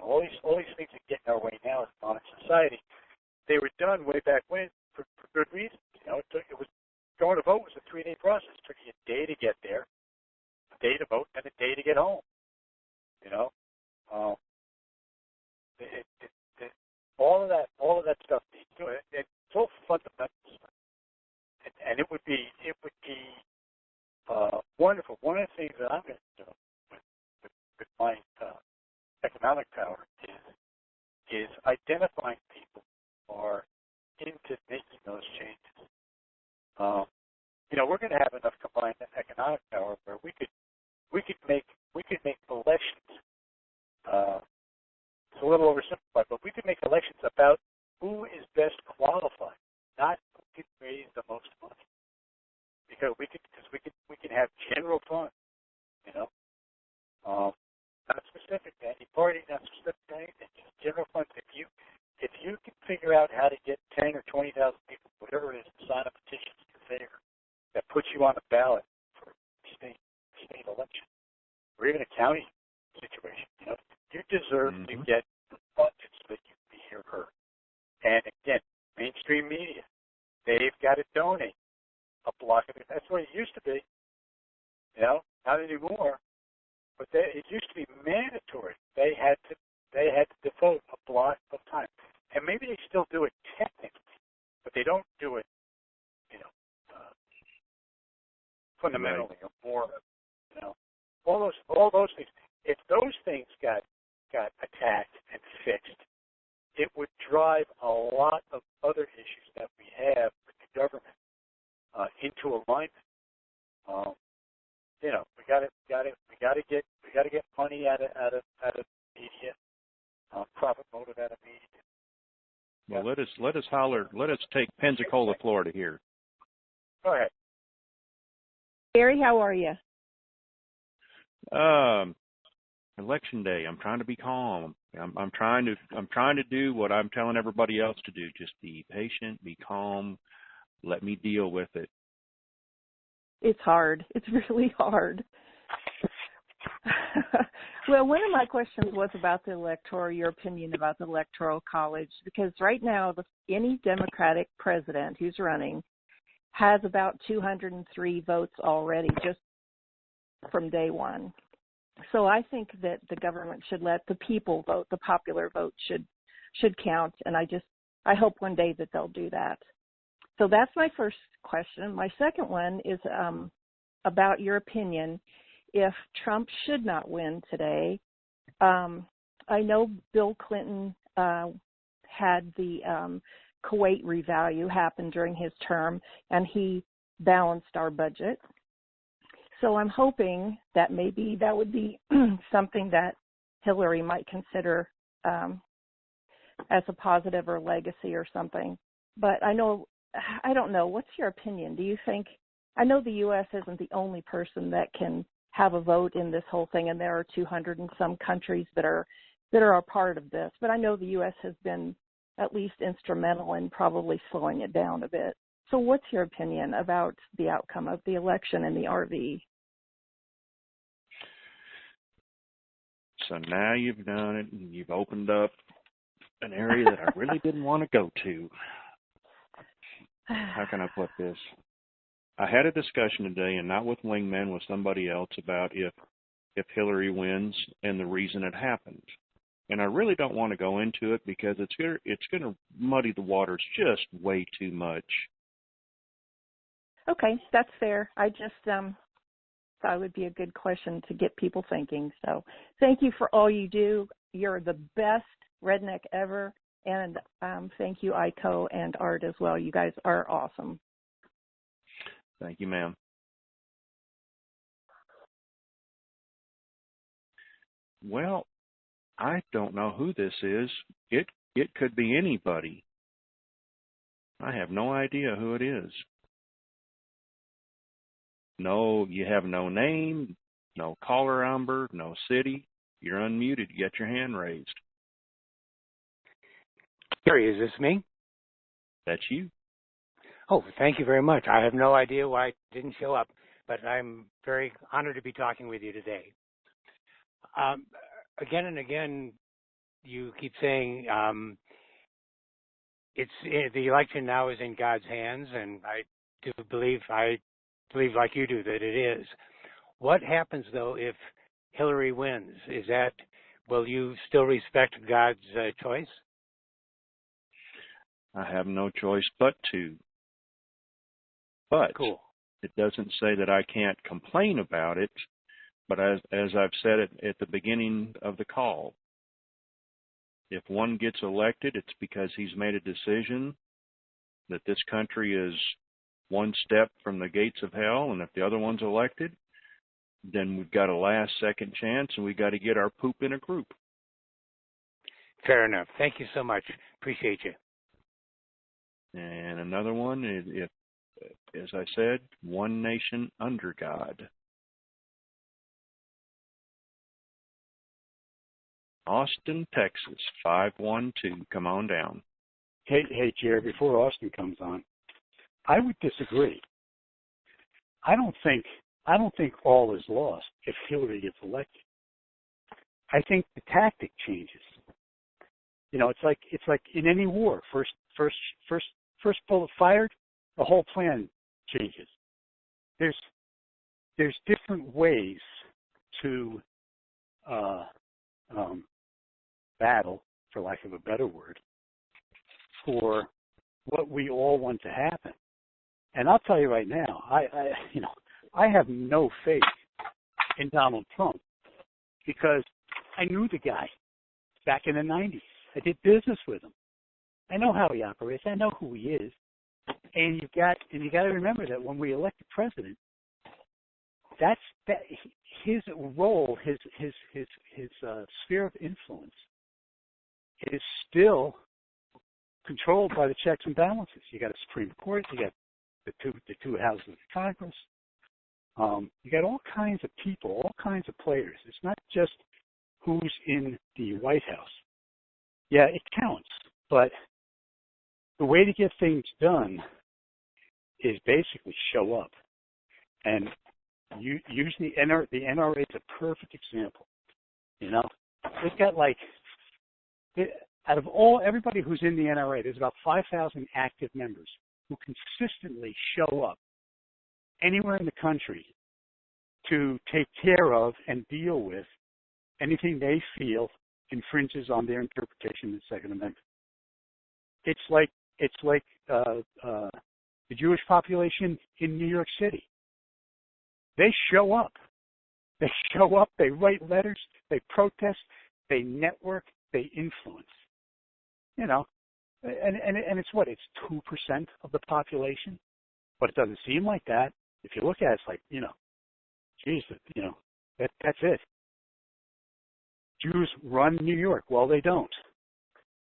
all these things that get in our way now as a modern society, they were done way back when for good reasons. Going to vote was a 3-day process. It took you a day to get there, a day to vote, and a day to get home. All of that stuff. It's all fundamental stuff, and it would be wonderful. One of the things that I'm going to do with my economic power is identifying people who are into making those changes. We're going to have enough combined economic power where we could make elections. It's a little oversimplified, but we could make elections about who is best qualified, not who can raise the most money. Because we can have general funds, not specific to any party, not specific to anything, just general funds. If you can figure out how to get 10 or 20,000 people, whatever it is, to sign a petition in your favor that puts you on the ballot for a state election, or even a county situation, you deserve to get the budget so that you can be heard. And again, mainstream media, they've got to donate a block of it. That's what it used to be. Not anymore. But it used to be mandatory. They had to devote a block of time, and maybe they still do it technically, but they don't do it, fundamentally or more. All those things. If those things got attacked and fixed, it would drive a lot of other issues that we have with the government into alignment. We got to get money out of media, profit motive out of media. Well, let us take Pensacola, Florida here. Go ahead. Gary, how are you? Election day. I'm trying to be calm. I'm trying to do what I'm telling everybody else to do. Just be patient, be calm, let me deal with it. It's hard. It's really hard. Well, one of my questions was about your opinion about the Electoral College, because right now any Democratic president who's running has about 203 votes already just from day one. So I think that the government should let the people vote. The popular vote should count, and I I hope one day that they'll do that. So that's my first question. My second one is about your opinion if Trump should not win today. I know Bill Clinton had the Kuwait revalue happen during his term, and he balanced our budget. So I'm hoping that maybe that would be something that Hillary might consider as a positive or legacy or something. But I don't know. What's your opinion? Do you think, I know the U.S. isn't the only person that can have a vote in this whole thing, and there are 200 and some countries that are a part of this. But I know the U.S. has been at least instrumental in probably slowing it down a bit. So what's your opinion about the outcome of the election in the RV? So now you've done it, and you've opened up an area that I really didn't want to go to. How can I put this? I had a discussion today, and not with Wingman, with somebody else, about if Hillary wins and the reason it happened. And I really don't want to go into it because it's going to muddy the waters just way too much. Okay, that's fair. I just thought it would be a good question to get people thinking. So thank you for all you do. You're the best redneck ever. And thank you, Iko and Art as well. You guys are awesome. Thank you, ma'am. Well, I don't know who this is. It could be anybody. I have no idea who it is. No, you have no name, no caller number, no city. You're unmuted. You got your hand raised. Gary, is this me? That's you. Oh, thank you very much. I have no idea why it didn't show up, but I'm very honored to be talking with you today. Again and again, you keep saying the election now is in God's hands, and I believe like you do that it is. What happens though if Hillary wins? Will you still respect God's choice? I have no choice but to. But cool. It doesn't say that I can't complain about it. But as I've said it at the beginning of the call, if one gets elected, it's because he's made a decision that this country is one step from the gates of hell, and if the other one's elected, then we've got a last second chance, and we've got to get our poop in a group. Fair enough. Thank you so much. Appreciate you. And another one, if, as I said, one nation under God. Austin, Texas, 512. Come on down. Hey, Jerry, before Austin comes on, I would disagree. I don't think all is lost if Hillary gets elected. I think the tactic changes. You know, it's like in any war. First bullet fired, the whole plan changes. There's different ways to battle, for lack of a better word, for what we all want to happen. And I'll tell you right now, I have no faith in Donald Trump because I knew the guy back in the 90s. I did business with him. I know how he operates. I know who he is. And you got to remember that when we elect a president, his role, his sphere of influence is still controlled by the checks and balances. You got a Supreme Court, you got the two houses of Congress. You got all kinds of people, all kinds of players. It's not just who's in the White House. Yeah, it counts, but the way to get things done is basically show up. And you use the NRA is a perfect example. You know, they've got out of everybody who's in the NRA, there's about 5,000 active members who consistently show up anywhere in the country to take care of and deal with anything they feel infringes on their interpretation of the Second Amendment. it's like the Jewish population in New York City. They show up. They show up. They write letters. They protest. They network. They influence. You know, and it's what? It's 2% of the population, but it doesn't seem like that. If you look at it, it's like, you know, geez, you know, that's it. Jews run New York. Well, they don't.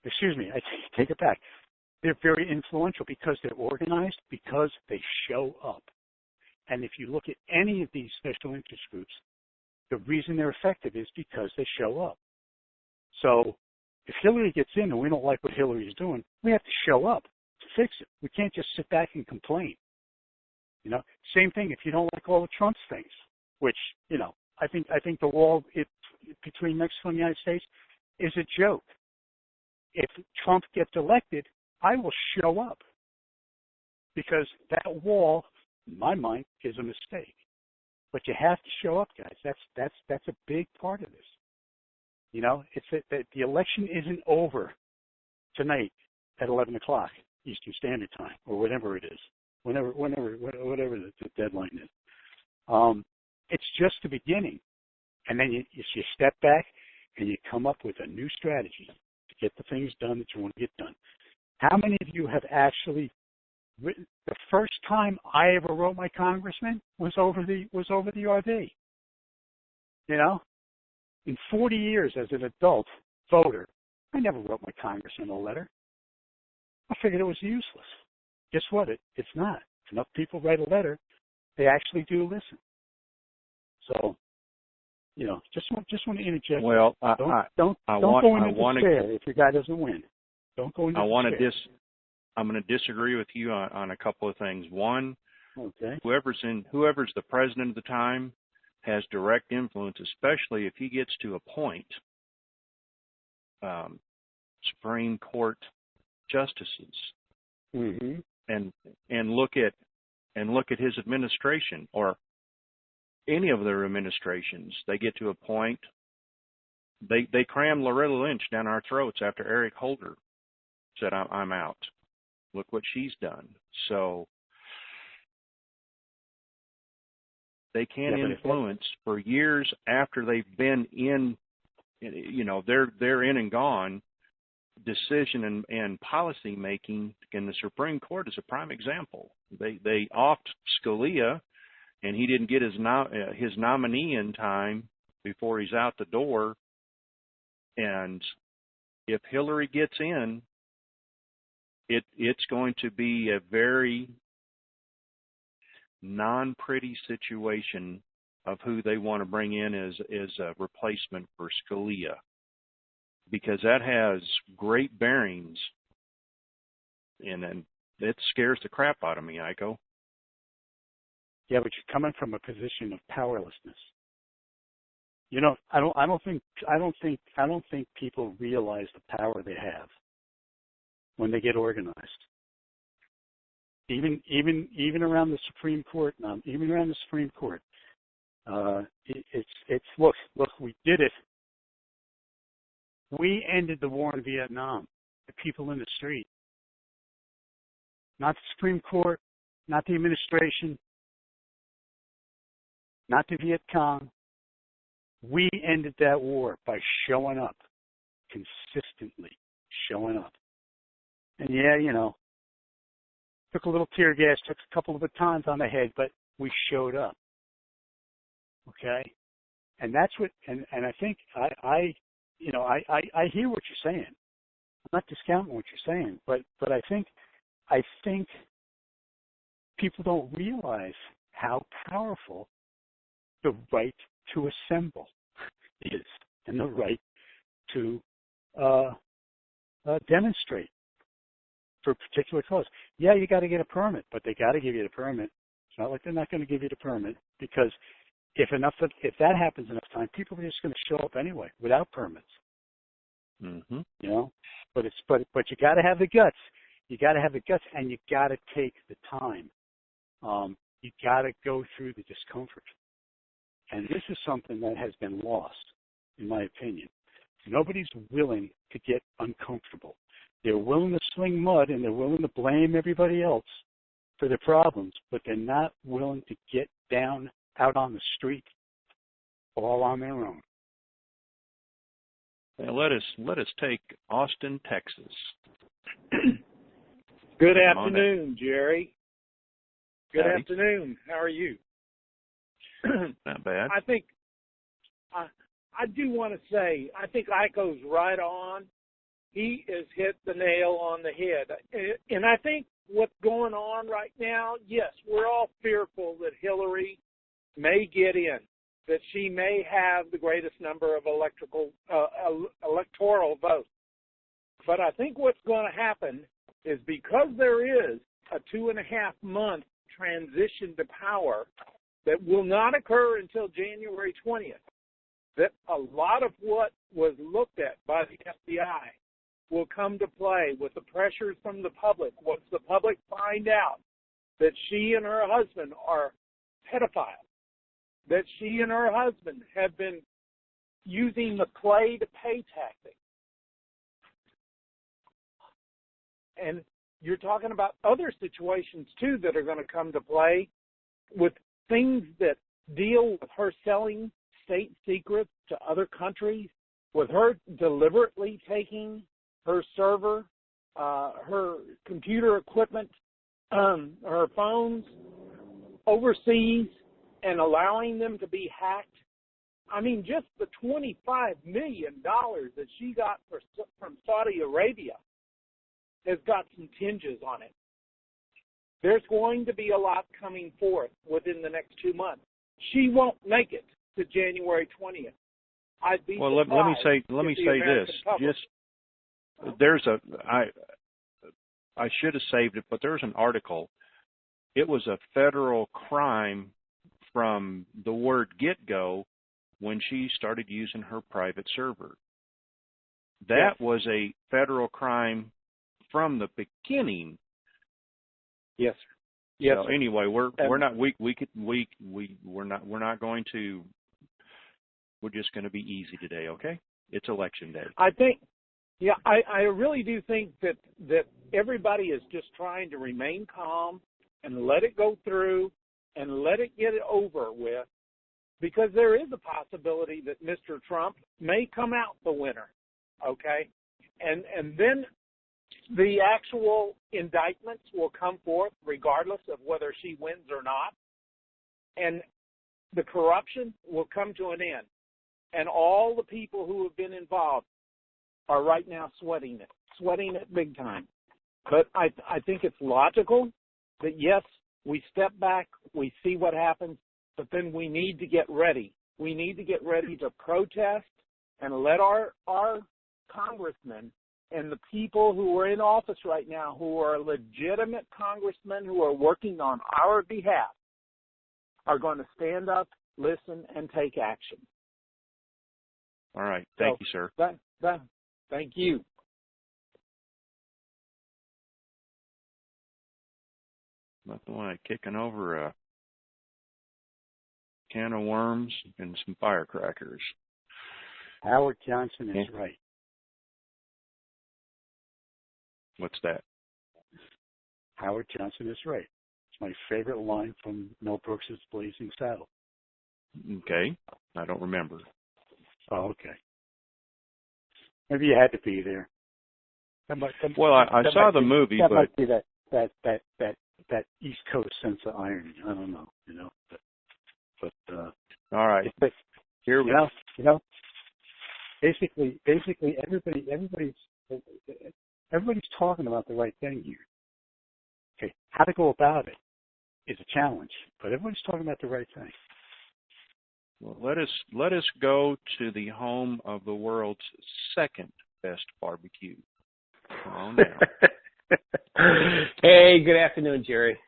Excuse me, I take it back. They're very influential because they're organized, because they show up. And if you look at any of these special interest groups, the reason they're effective is because they show up. So if Hillary gets in and we don't like what Hillary is doing, we have to show up to fix it. We can't just sit back and complain. You know, same thing if you don't like all of Trump's things, which, you know, I think the wall between Mexico and the United States is a joke. If Trump gets elected, I will show up because that wall, in my mind, is a mistake. But you have to show up, guys. That's a big part of this. You know, it's that the election isn't over tonight at 11 o'clock Eastern Standard Time or whatever it is, whatever the deadline is. It's just the beginning, and then you step back and you come up with a new strategy to get the things done that you want to get done. How many of you have actually written? The first time I ever wrote my congressman was over the RV. You know, in 40 years as an adult voter, I never wrote my congressman a letter. I figured it was useless. Guess what? It's not. If enough people write a letter, they actually do listen. So, you know, just want to interject. Well, don't go into despair if your guy doesn't win. Don't go into despair. I'm going to disagree with you on a couple of things. One, okay, whoever's the president at the time has direct influence, especially if he gets to appoint Supreme Court justices, mm-hmm. and look at his administration or any of their administrations. They get to appoint. They crammed Loretta Lynch down our throats after Eric Holder said, "I'm out." Look what she's done. So they can influence for years after they've been in, you know, they're in and gone. Decision and policy making in the Supreme Court is a prime example. They offed Scalia, and he didn't get his nominee in time before he's out the door. And if Hillary gets in, it's going to be a very non-pretty situation of who they want to bring in as a replacement for Scalia, because that has great bearings, and then it scares the crap out of me, Iko. Yeah, but you're coming from a position of powerlessness. You know, I don't think people realize the power they have when they get organized. Even around the Supreme Court, it's look, we did it. We ended the war in Vietnam. The people in the street, not the Supreme Court, not the administration, not the Viet Cong. We ended that war by showing up, consistently showing up. And yeah, you know, took a little tear gas, took a couple of batons on the head, but we showed up. Okay? And that's what, and I think I hear what you're saying. I'm not discounting what you're saying, but I think people don't realize how powerful the right to assemble is and the right to demonstrate for a particular cause. Yeah, you got to get a permit, but they got to give you the permit. It's not like they're not going to give you the permit, because if that happens enough time, people are just going to show up anyway without permits. Mm-hmm. You know, but you got to have the guts. You got to have the guts, and you got to take the time. You got to go through the discomfort, and this is something that has been lost, in my opinion. Nobody's willing to get uncomfortable. They're willing to sling mud and they're willing to blame everybody else for their problems, but they're not willing to get down out on the street all on their own. Now let us take Austin, Texas. Good afternoon, Jerry. Good Howdy. afternoon. How are you? Not bad. I think I do want to say I think Iko's right on. He has hit the nail on the head, and I think what's going on right now, yes, we're all fearful that Hillary may get in, that she may have the greatest number of electoral votes. But I think what's going to happen is because there is a 2.5-month transition to power that will not occur until January 20th, that a lot of what was looked at by the FBI will come to play with the pressures from the public. Once the public find out that she and her husband are pedophiles, that she and her husband have been using the play to pay tactic. And you're talking about other situations, too, that are going to come to play with things that deal with her selling state secrets to other countries, with her deliberately taking her server, her computer equipment, her phones overseas and allowing them to be hacked. I mean, just the $25 million that she got from Saudi Arabia has got some tinges on it. There's going to be a lot coming forth within the next 2 months. She won't make it to January 20th. I'd be well. Let me say this. Just I should have saved it, but there's an article. It was a federal crime from the word get-go when she started using her private server. That was a federal crime from the beginning. Yes, sir. Yes. So anyway, we're not just going to be easy today, okay? It's election day. I think, I really do think that everybody is just trying to remain calm and let it go through and let it get it over with, because there is a possibility that Mr. Trump may come out the winner, okay? And then the actual indictments will come forth regardless of whether she wins or not, and the corruption will come to an end. And all the people who have been involved are right now sweating it big time. But I think it's logical that, yes, we step back, we see what happens, but then we need to get ready. We need to get ready to protest and let our congressmen and the people who are in office right now, who are legitimate congressmen who are working on our behalf, are going to stand up, listen, and take action. All right. Thank you, sir. Thank you. Nothing like kicking over a can of worms and some firecrackers. Howard Johnson is right. What's that? Howard Johnson is right. It's my favorite line from Mel Brooks' Blazing Saddle. Okay. I don't remember. Oh, okay. Maybe you had to be there. Well, I saw the movie, that but might be that East Coast sense of irony. I don't know, but all right. But here we go. Basically, everybody's talking about the right thing here. Okay, how to go about it is a challenge, but everybody's talking about the right thing. Well, let us go to the home of the world's second best barbecue. Come on now. Hey, good afternoon, Jerry.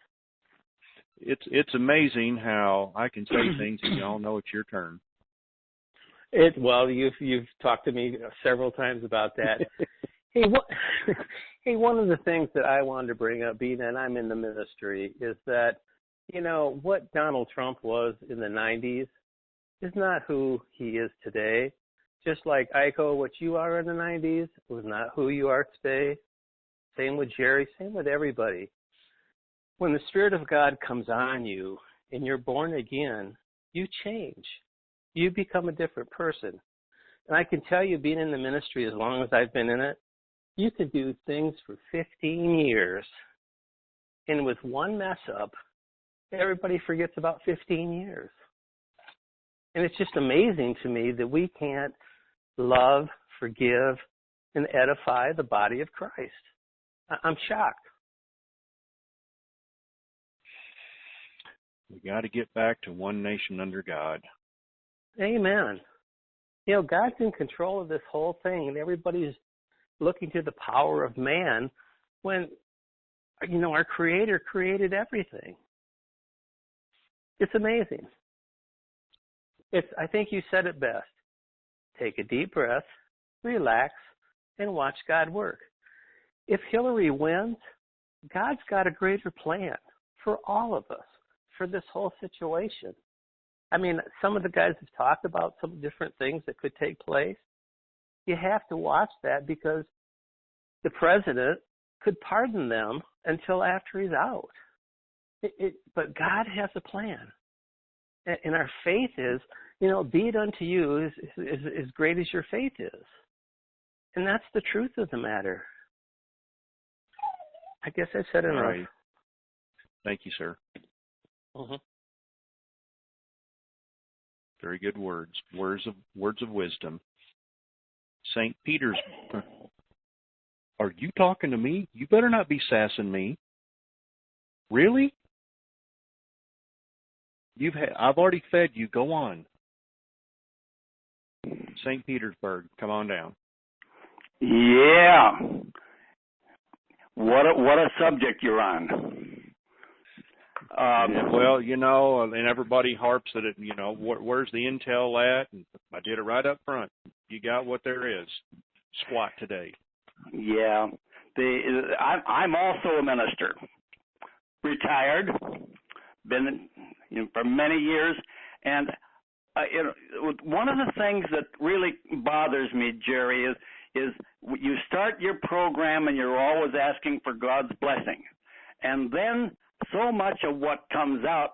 It's amazing how I can say things and you all know it's your turn. Well, you've talked to me several times about that. Hey, one of the things that I wanted to bring up, being that I'm in the ministry, is that what Donald Trump was in the 90s is not who he is today. Just like Iko, what you are in the 90s was not who you are today. Same with Jerry, same with everybody. When the Spirit of God comes on you and you're born again, you change. You become a different person. And I can tell you, being in the ministry as long as I've been in it, you can do things for 15 years, and with one mess up, everybody forgets about 15 years. And it's just amazing to me that we can't love, forgive, and edify the body of Christ. I'm shocked. We got to get back to one nation under God. Amen. You know, God's in control of this whole thing, and everybody's looking to the power of man when, you know, our Creator created everything. It's amazing. I think you said it best. Take a deep breath, relax, and watch God work. If Hillary wins, God's got a greater plan for all of us, for this whole situation. I mean, some of the guys have talked about some different things that could take place. You have to watch that because the president could pardon them until after he's out. But God has a plan. And our faith is, you know, be it unto you as great as your faith is. And that's the truth of the matter. I guess I said enough. All right. Thank you, sir. Mm-hmm. Very good words. Words of wisdom. St. Peter's. Are you talking to me? You better not be sassing me. Really? I've already fed you. Go on. St. Petersburg, come on down. Yeah. What a subject you're on. Well, you know, and everybody harps at it. You know, where's the intel at? And I did it right up front. You got what there is. Squat today. Yeah. I'm also a minister. Retired. Been for many years, and one of the things that really bothers me, Jerry, is you start your program and you're always asking for God's blessing, and then so much of what comes out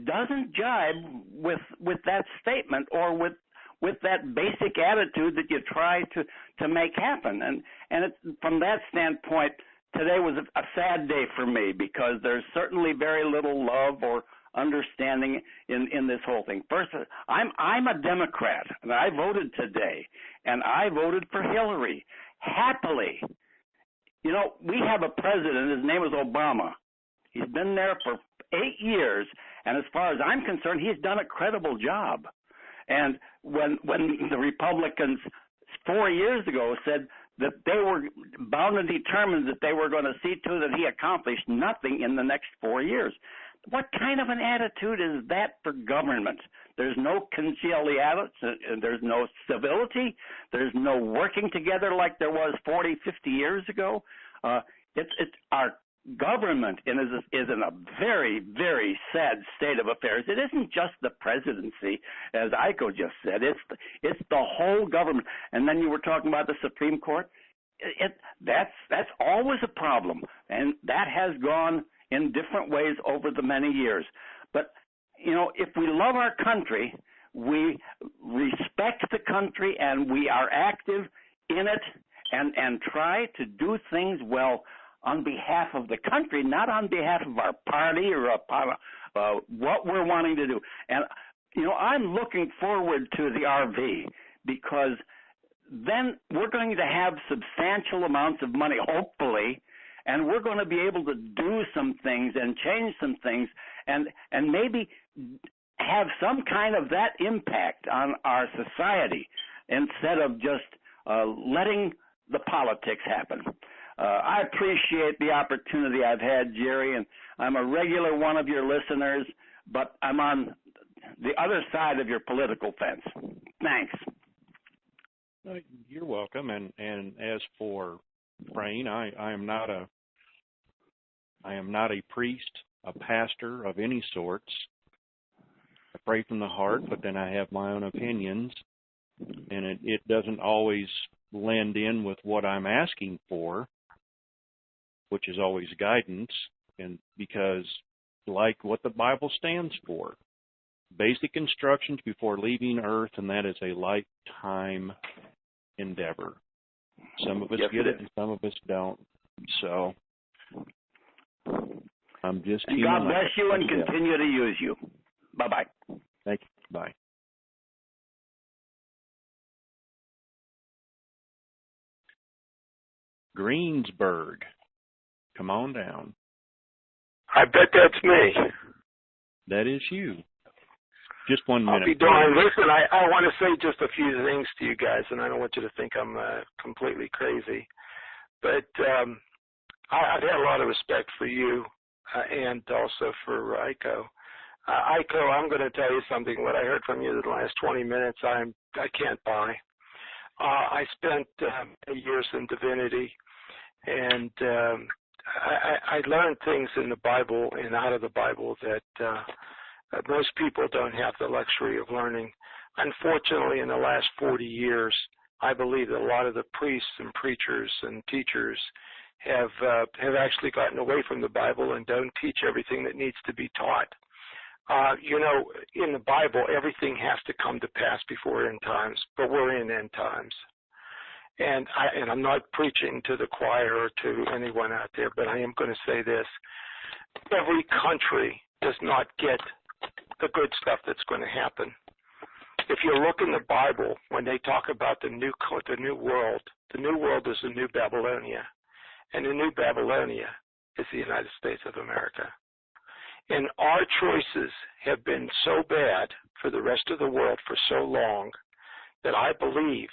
doesn't jibe with that statement or with that basic attitude that you try to make happen. And from that standpoint, today was a sad day for me because there's certainly very little love or understanding in this whole thing. First, I'm a Democrat, and I voted today, and I voted for Hillary happily. You know, we have a president. His name is Obama. He's been there for 8 years, and as far as I'm concerned, he's done a credible job. And when the Republicans 4 years ago said that they were bound and determined that they were going to see to that he accomplished nothing in the next 4 years. What kind of an attitude is that for government? There's no conciliation, there's no civility, there's no working together like there was 40, 50 years ago. It's our government is in a very, very sad state of affairs. It isn't just the presidency, as Iko just said. It's the whole government. And then you were talking about the Supreme Court. That's always a problem, and that has gone in different ways over the many years. But, you know, if we love our country, we respect the country, and we are active in it and try to do things well on behalf of the country, not on behalf of our party or what we're wanting to do. And, you know, I'm looking forward to the RV because then we're going to have substantial amounts of money, hopefully, and we're going to be able to do some things and change some things and maybe have some kind of that impact on our society instead of just letting the politics happen. I appreciate the opportunity I've had, Jerry, and I'm a regular one of your listeners, but I'm on the other side of your political fence. Thanks. You're welcome. And as for praying, I am not a priest, a pastor of any sorts. I pray from the heart, but then I have my own opinions, and it doesn't always blend in with what I'm asking for. which is always guidance, and because like what the Bible stands for, basic instructions before leaving Earth, and that is a lifetime endeavor. Some of us get it and some of us don't. So I'm just and God bless you and continue to use you. Bye-bye. Thank you. Bye. Greensburg, come on down. I bet that's me. That is you. Just 1 minute. I'll be darned. Listen, I want to say just a few things to you guys, and I don't want you to think I'm completely crazy. But I've had a lot of respect for you and also for Aiko. Aiko, I'm going to tell you something. What I heard from you the last 20 minutes, I can't buy. I spent years in divinity, and I learned things in the Bible and out of the Bible that most people don't have the luxury of learning. Unfortunately, in the last 40 years, I believe that a lot of the priests and preachers and teachers have actually gotten away from the Bible and don't teach everything that needs to be taught. In the Bible, everything has to come to pass before end times, but we're in end times. And I'm not preaching to the choir or to anyone out there, but I am going to say this. Every country does not get the good stuff that's going to happen. If you look in the Bible, when they talk about the new world is the new Babylonia. And the new Babylonia is the United States of America. And our choices have been so bad for the rest of the world for so long that I believe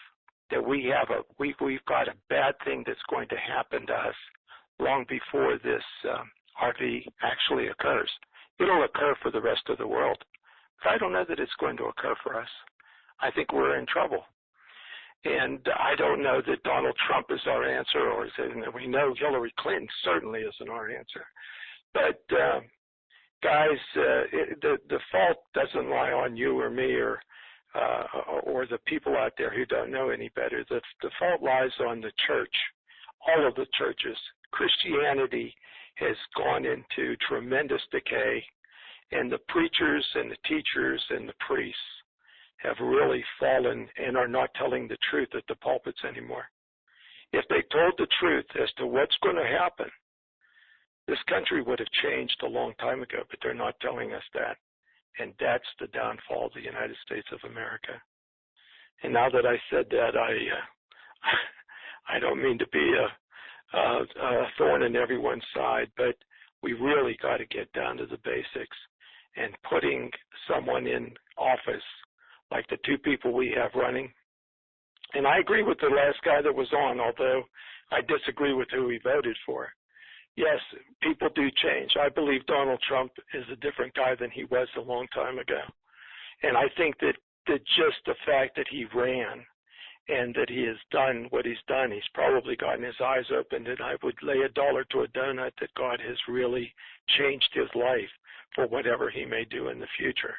that we've got a bad thing that's going to happen to us long before this RV actually occurs. It'll occur for the rest of the world, but I don't know that it's going to occur for us. I think we're in trouble. And I don't know that Donald Trump is our answer, or we know Hillary Clinton certainly isn't our answer. But guys, the fault doesn't lie on you or me or the people out there who don't know any better. The fault lies on the church, all of the churches. Christianity has gone into tremendous decay, and the preachers and the teachers and the priests have really fallen and are not telling the truth at the pulpits anymore. If they told the truth as to what's going to happen, this country would have changed a long time ago, but they're not telling us that. And that's the downfall of the United States of America. And now that I said that, I don't mean to be a thorn in everyone's side, but we really got to get down to the basics. And putting someone in office like the two people we have running, and I agree with the last guy that was on, although I disagree with who he voted for. Yes, people do change. I believe Donald Trump is a different guy than he was a long time ago. And I think that just the fact that he ran and that he has done what he's done, he's probably gotten his eyes opened, and I would lay $1 to a donut that God has really changed his life for whatever he may do in the future.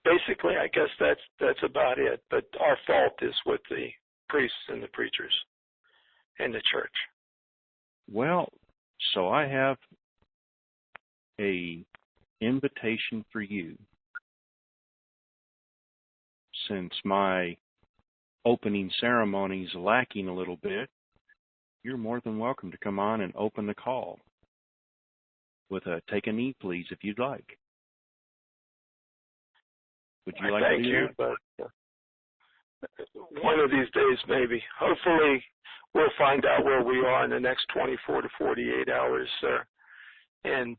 Basically, I guess that's about it. But our fault is with the priests and the preachers and the church. Well, so I have a invitation for you. Since my opening ceremony is lacking a little bit, you're more than welcome to come on and open the call with a take a knee, please, if you'd like. Would you like to do that? Thank you, but one of these days, maybe. Hopefully, we'll find out where we are in the next 24 to 48 hours, sir. And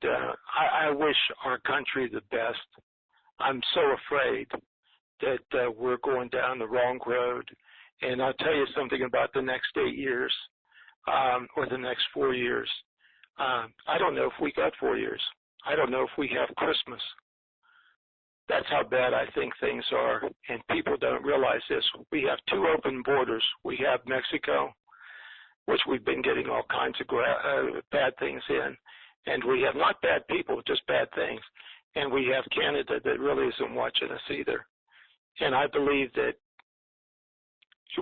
I wish our country the best. I'm so afraid that we're going down the wrong road. And I'll tell you something about the next 8 years or the next 4 years. I don't know if we got 4 years. I don't know if we have Christmas. That's how bad I think things are, and people don't realize this. We have 2 open borders. We have Mexico, which we've been getting all kinds of bad things in, and we have not bad people, just bad things. And we have Canada that really isn't watching us either. And I believe that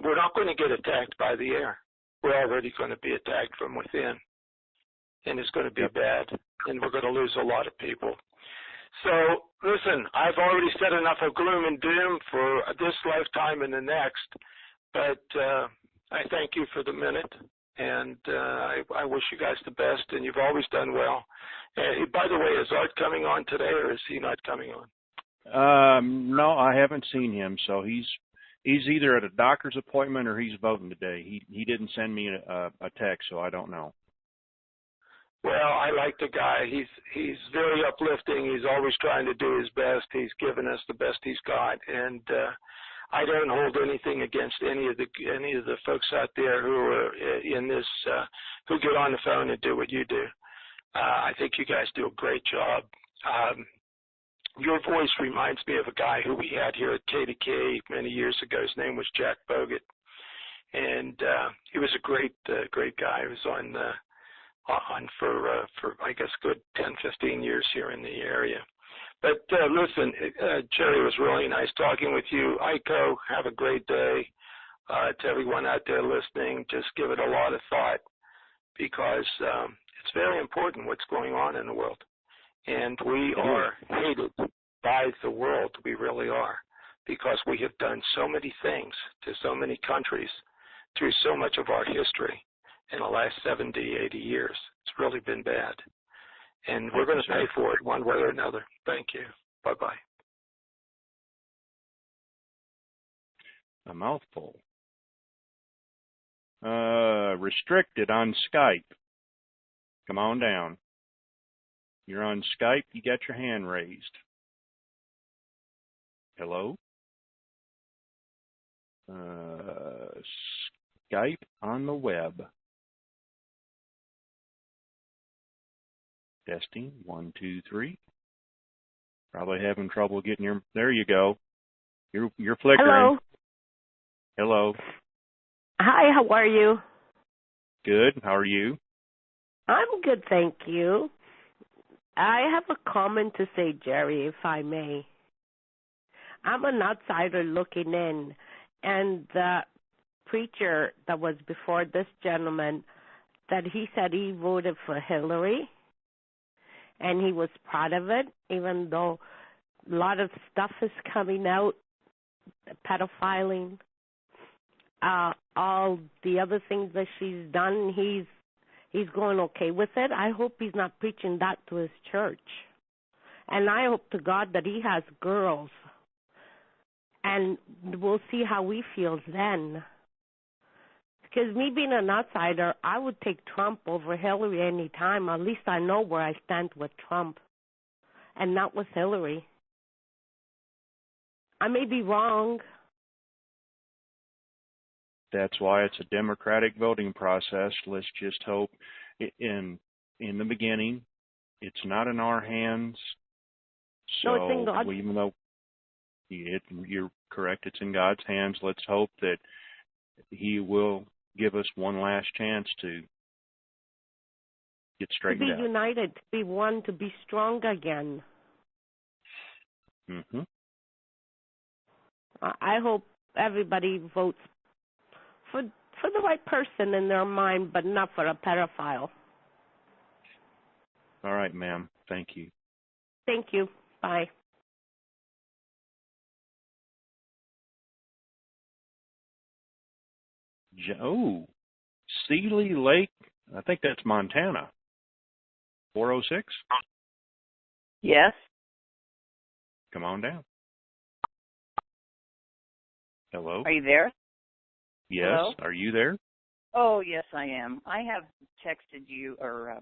we're not going to get attacked by the air. we're already going to be attacked from within, and it's going to be bad, and we're going to lose a lot of people. So, listen, I've already said enough of gloom and doom for this lifetime and the next, but I thank you for the minute, and I wish you guys the best, and you've always done well. By the way, is Art coming on today, or is he not coming on? No, I haven't seen him, so he's either at a doctor's appointment or he's voting today. He didn't send me a text, so I don't know. Well, I like the guy. He's very uplifting. He's always trying to do his best. He's given us the best he's got, and I don't hold anything against any of the folks out there who are in this who get on the phone and do what you do. I think you guys do a great job. Your voice reminds me of a guy who we had here at KDK many years ago. His name was Jack Bogut, and he was a great guy. He was on for I guess good 10, 15 years here in the area. But listen, Jerry, it was really nice talking with you. Aiko, have a great day. To everyone out there listening, just give it a lot of thought, because it's very important what's going on in the world. And we are hated by the world. We really are, because we have done so many things to so many countries through so much of our history in the last 70, 80 years. It's really been bad. And we're going to pay for it one way or another. Thank you. Bye-bye. A mouthful. Restricted on Skype. Come on down. You're on Skype, you got your hand raised. Hello? Skype on the web. Testing, 1, 2, 3. Probably having trouble getting your. There you go. You're flickering. Hello. Hi, how are you? Good. How are you? I'm good, thank you. I have a comment to say, Jerry, if I may. I'm an outsider looking in, and the preacher that was before this gentleman, that he said he voted for Hillary, and he was proud of it, even though a lot of stuff is coming out, pedophiling, all the other things that she's done, he's going okay with it. I hope he's not preaching that to his church. And I hope to God that he has girls. And we'll see how he feels then. Because me being an outsider, I would take Trump over Hillary any time. At least I know where I stand with Trump and not with Hillary. I may be wrong. That's why it's a democratic voting process. Let's just hope in the beginning it's not in our hands. So no, it's in God's. Even though you're correct, it's in God's hands, let's hope that he will give us one last chance to get straightened out. To be united, to be one, to be strong again. Mm-hmm. I hope everybody votes for the right person in their mind, but not for a pedophile. All right, ma'am. Thank you. Thank you. Bye. Sealy Lake, I think that's Montana. 406? Yes. Come on down. Hello? Are you there? Yes. Hello? Are you there? Oh, yes, I am. I have texted you or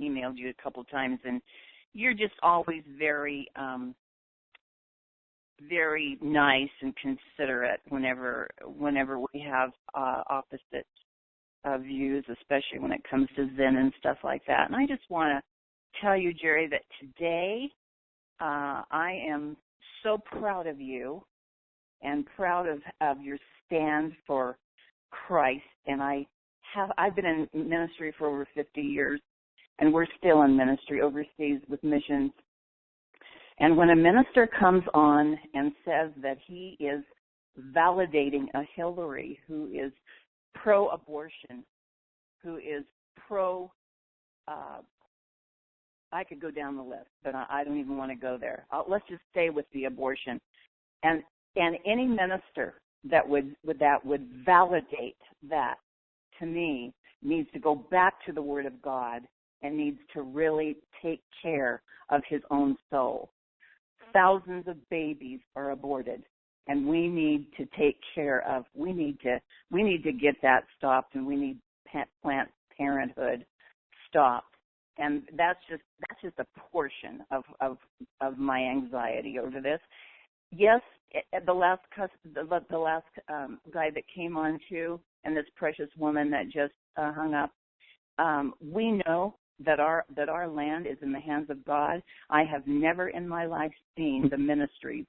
emailed you a couple times, and you're just always very, very nice and considerate whenever we have opposite views, especially when it comes to Zen and stuff like that. And I just want to tell you, Jerry, that today I am so proud of you and proud of your stand for Christ. And I've been in ministry for over 50 years, and we're still in ministry overseas with missions. And when a minister comes on and says that he is validating a Hillary who is pro-abortion, who is pro. I could go down the list, but I don't even want to go there. Let's just stay with the abortion, and any minister that would validate that, to me, needs to go back to the Word of God and needs to really take care of his own soul. Thousands of babies are aborted, and we need to take care of. We need to get that stopped, and we need Planned Parenthood stopped. And that's just a portion of my anxiety over this. Yes, the last guy that came on too, and this precious woman that just hung up. We know that our land is in the hands of God. I have never in my life seen the ministries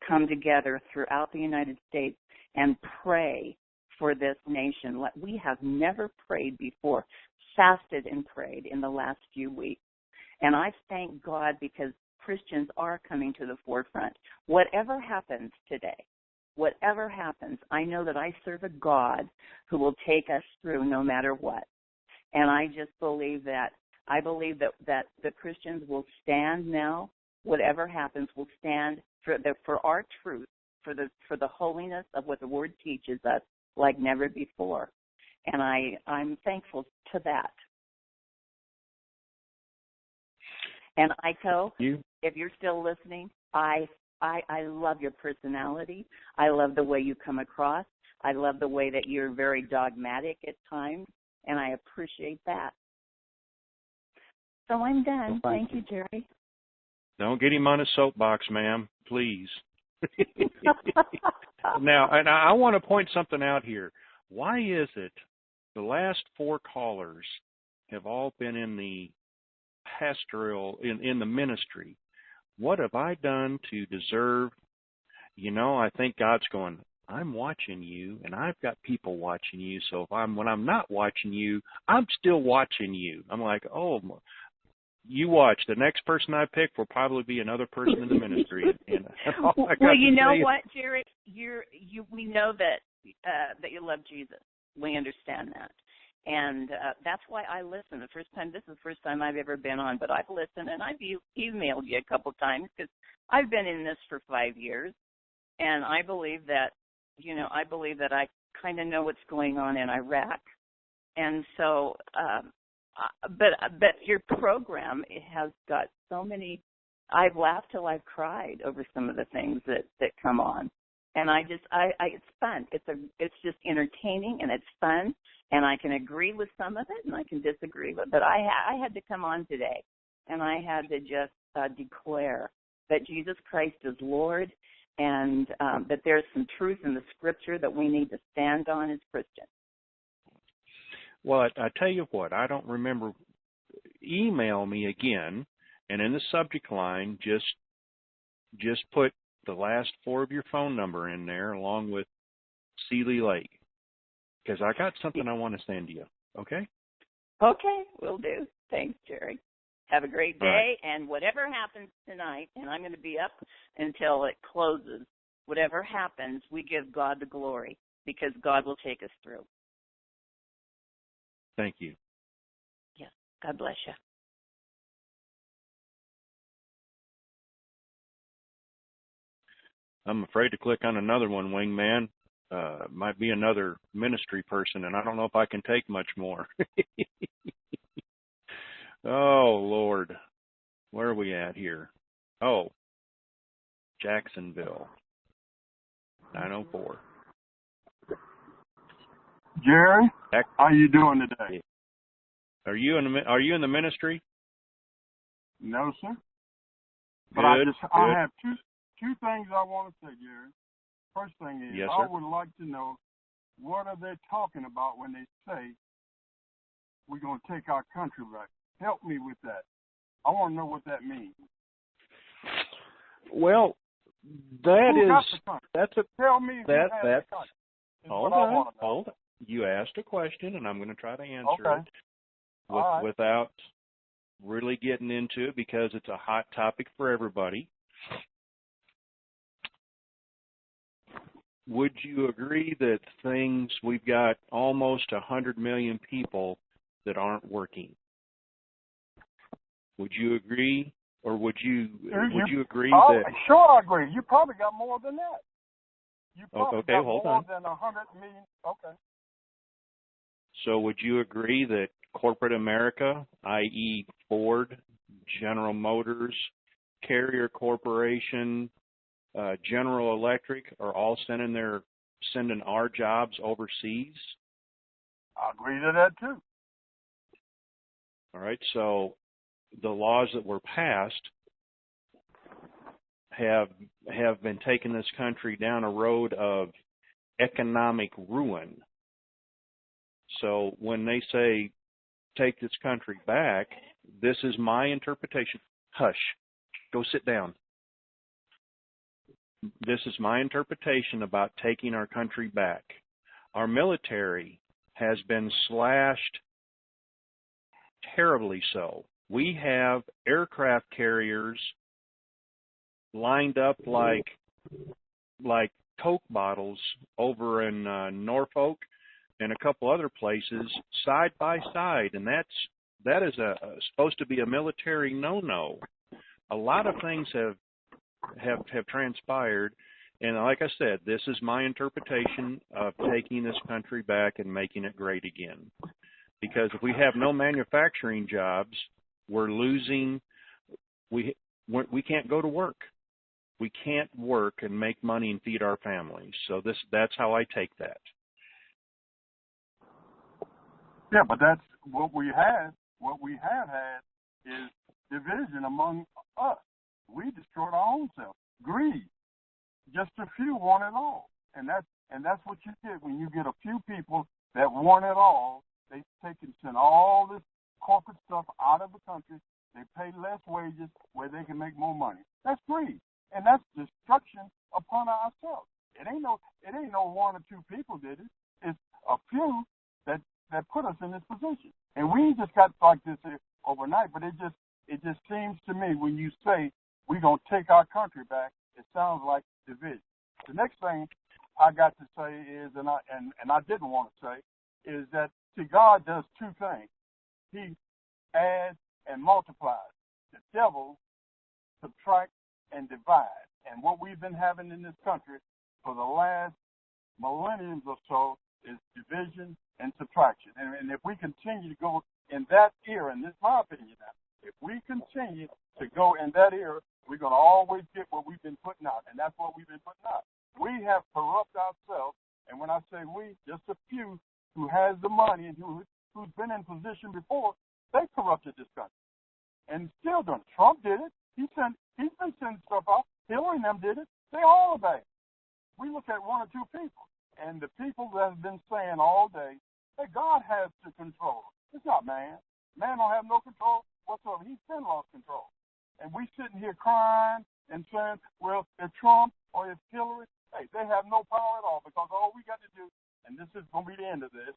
come together throughout the United States and pray for this nation. We have never prayed before, fasted and prayed in the last few weeks. And I thank God because Christians are coming to the forefront. Whatever happens today, whatever happens, I know that I serve a God who will take us through no matter what. And I just believe that. I believe that the Christians will stand now. Whatever happens, will stand for our truth, for the holiness of what the Word teaches us like never before. And I'm thankful to that. And Iko, if you're still listening, I love your personality. I love the way you come across. I love the way that you're very dogmatic at times, and I appreciate that. So I'm done. Thank you, Jerry. Don't get him on a soapbox, ma'am, please. Now, and I want to point something out here. Why is it the last 4 callers have all been in the pastoral, in the ministry? What have I done to deserve? I think God's going, I'm watching you, and I've got people watching you, so when I'm not watching you, I'm still watching you. I'm like, oh, you watch. The next person I pick will probably be another person in the ministry. And well, you know what, Jerry? We know that you love Jesus. We understand that. And that's why I listen. This is the first time I've ever been on, but I've listened, and I've emailed you a couple times because I've been in this for 5 years, and I believe that, I kind of know what's going on in Iraq. And so, but your program, it has got so many, I've laughed till I've cried over some of the things that come on. And it's fun. It's just entertaining, and it's fun, and I can agree with some of it, and I can disagree with it. But I had to come on today, and I had to just declare that Jesus Christ is Lord, and that there's some truth in the Scripture that we need to stand on as Christians. Well, I tell you what, I don't remember. Email me again, and in the subject line, just put the last 4 of your phone number in there along with Sealy Lake, because I got something I want to send you. Okay? Okay, will do. Thanks, Jerry. Have a great day, and whatever happens tonight, and I'm going to be up until it closes, whatever happens, we give God the glory, because God will take us through. Thank you. Yes. God bless you. I'm afraid to click on another one, Wingman. Might be another ministry person, and I don't know if I can take much more. Oh, Lord. Where are we at here? Oh, Jacksonville. 904. Jerry, how you doing today? Are you in the ministry? No, sir. Good. But I have two things I want to say, Jerry. First thing is, yes, I would like to know, what are they talking about when they say we're going to take our country back? Help me with that. I want to know what that means. Well, that's a tell me. That's hold on. You asked a question, and I'm going to try to answer it without really getting into it, because it's a hot topic for everybody. Would you agree that we've got almost 100 million people that aren't working. Would you agree, or would you agree that? Sure, I agree. You probably got more than that. You probably got hold more on. than 100 million. Okay. So would you agree that corporate America, i.e. Ford, General Motors, Carrier Corporation, General Electric, are all sending our jobs overseas? I agree to that too. All right, so the laws that were passed have been taking this country down a road of economic ruin. So when they say take this country back, this is my interpretation. Hush. Go sit down. This is my interpretation about taking our country back. Our military has been slashed terribly so. We have aircraft carriers lined up like Coke bottles over in Norfolk and a couple other places side by side, and that is supposed to be a military no-no. A lot of things have transpired, and like I said, this is my interpretation of taking this country back and making it great again. Because if we have no manufacturing jobs, we're losing. We can't go to work. We can't work and make money and feed our families. So that's how I take that. Yeah, but that's what we have. What we have had is division among us. We destroyed our own self. Greed. Just a few want it all, and that's what you get when you get a few people that want it all. They can send all this corporate stuff out of the country. They pay less wages where they can make more money. That's greed, and that's destruction upon ourselves. It ain't no one or two people did it. It's a few that put us in this position, and we just got like this overnight. But it just seems to me when you say we're gonna take our country back, it sounds like division. The next thing I got to say is, and I didn't want to say, is that see, God does two things. He adds and multiplies. The devil subtracts and divides. And what we've been having in this country for the last millenniums or so is division and subtraction. And if we continue to go in that era, and this is my opinion now, if we continue to go in that era, we're going to always get what we've been putting out, and that's what we've been putting out. We have corrupted ourselves, and when I say we, just a few who has the money and who's been in position before, they corrupted this country. And still done. Trump did it. He's been sending stuff out. Hillary and them did it. They all bad. We look at one or two people, and the people that have been saying all day that God has to control. It's not man. Man don't have no control whatsoever. He's been lost control. And we sitting here crying and saying, well, if Trump or if Hillary, hey, they have no power at all, because all we got to do, and this is going to be the end of this,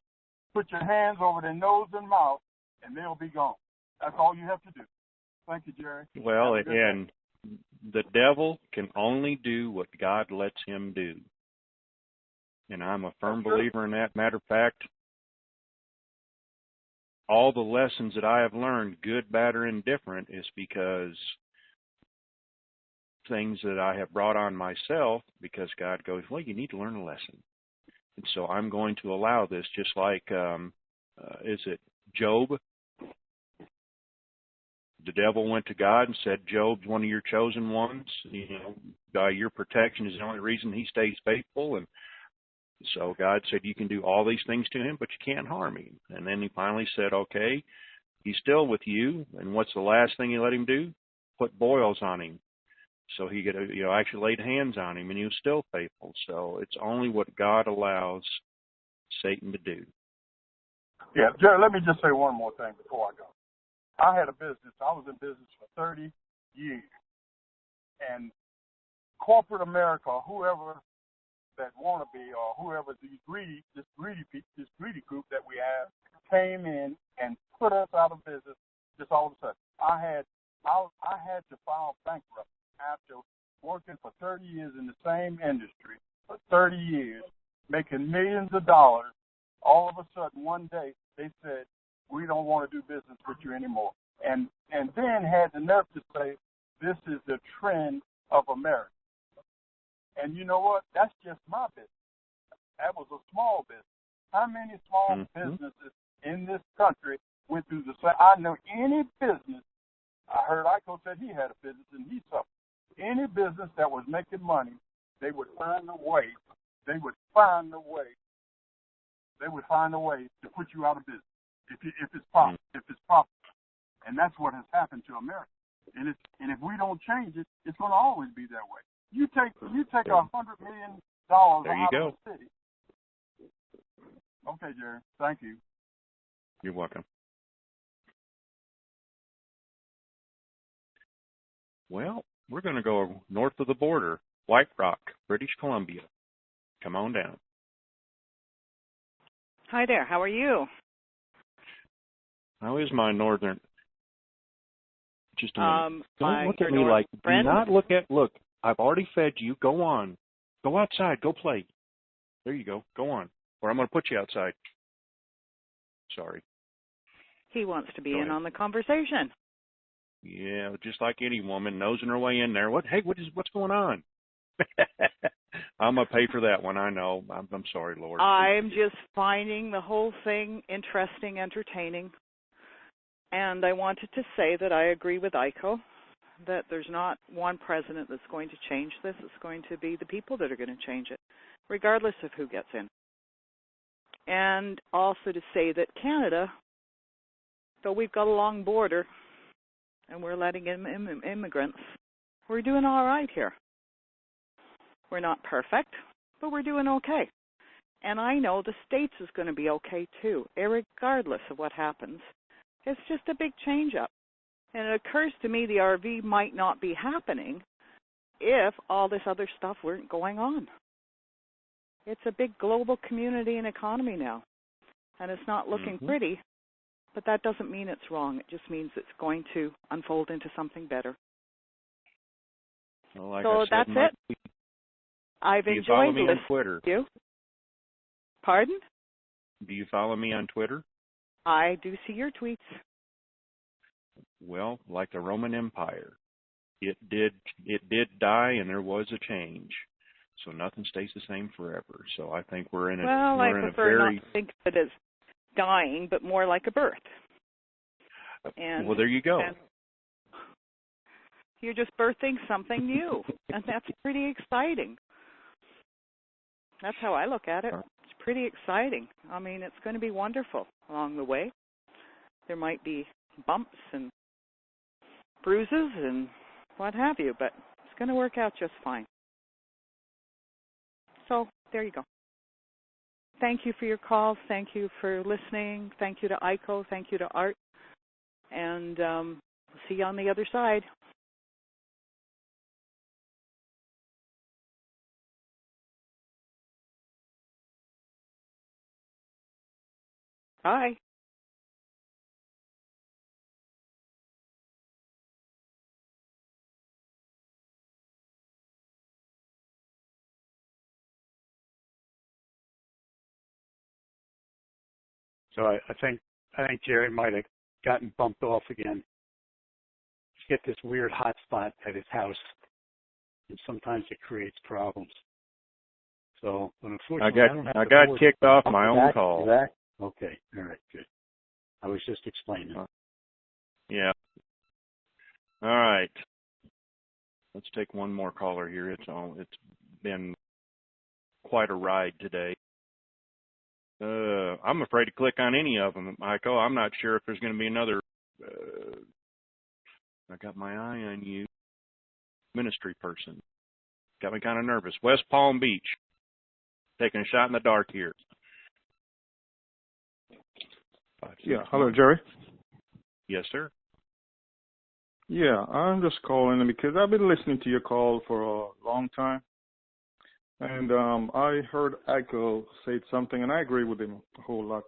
put your hands over their nose and mouth, and they'll be gone. That's all you have to do. Thank you, Jerry. Well, and the devil can only do what God lets him do. And I'm a firm believer in that. Matter of fact, all the lessons that I have learned, good, bad, or indifferent, is because things that I have brought on myself, because God goes, well, you need to learn a lesson. And so I'm going to allow this, just like, is it Job? The devil went to God and said, Job's one of your chosen ones. You know, by your protection is the only reason he stays faithful. And so God said, you can do all these things to him, but you can't harm him. And then he finally said, okay, he's still with you. And what's the last thing you let him do? Put boils on him. So he actually laid hands on him, and he was still faithful. So it's only what God allows Satan to do. Yeah, Jerry, let me just say one more thing before I go. I had a business. I was in business for 30 years. And corporate America, whoever that want to be, or whoever this greedy group that we have, came in and put us out of business just all of a sudden. I had to file bankruptcy after working for 30 years in the same industry, for 30 years, making millions of dollars. All of a sudden, one day, they said, we don't want to do business with you anymore. And then had the nerve to say, this is the trend of America. And you know what? That's just my business. That was a small business. How many small businesses in this country went through the same? I know any business. I heard Iko said he had a business and he suffered. Any business that was making money, they would find a way. They would find a way. They would find a way to put you out of business if it's profitable. If it's profitable, and that's what has happened to America. And if we don't change it, it's going to always be that way. You take $100 million out of the city. Okay, Jerry. Thank you. You're welcome. Well, we're going to go north of the border, White Rock, British Columbia. Come on down. Hi there. How are you? How is my northern? Just a minute. Don't look at me like. Friend? Do not look. I've already fed you. Go on. Go outside. Go play. There you go. Go on. Or I'm going to put you outside. Sorry. He wants to be in on the conversation. Yeah, just like any woman, nosing her way in there. What's going on? I'm going to pay for that one. I know. I'm sorry, Lord. I'm just finding the whole thing interesting, entertaining. And I wanted to say that I agree with Iko that there's not one president that's going to change this. It's going to be the people that are going to change it, regardless of who gets in. And also to say that Canada, though we've got a long border and we're letting in immigrants, we're doing all right here. We're not perfect, but we're doing okay. And I know the States is going to be okay too, regardless of what happens. It's just a big change-up. And it occurs to me the RV might not be happening if all this other stuff weren't going on. It's a big global community and economy now. And it's not looking pretty, but that doesn't mean it's wrong. It just means it's going to unfold into something better. Well, like so I said, that's it. I've enjoyed listening. Do you follow me on to Twitter? you. Pardon? Do you follow me on Twitter? I do see your tweets. Well, like the Roman Empire, it did die, and there was a change. So nothing stays the same forever. So I think we're in a I prefer not to think of it as dying, but more like a birth. And well, there you go. You're just birthing something new, and that's pretty exciting. That's how I look at it. It's pretty exciting. I mean, it's going to be wonderful along the way. There might be bumps and bruises and what have you, but it's going to work out just fine. So there you go. Thank you for your calls. Thank you for listening. Thank you to Iko. Thank you to Art. And see you on the other side. Bye. So I think Jerry might have gotten bumped off again. He's got this weird hot spot at his house, and sometimes it creates problems. So, but unfortunately, I got kicked off my own call. Okay, all right, good. I was just explaining. Yeah. All right. Let's take one more caller here. It's been quite a ride today. I'm afraid to click on any of them, Michael. I'm not sure if there's going to be another. I got my eye on you, ministry person. Got me kind of nervous. West Palm Beach, taking a shot in the dark here. Yeah, hello, Jerry. Yes, sir. Yeah, I'm just calling because I've been listening to your call for a long time. And I heard Iko say something, and I agree with him a whole lot.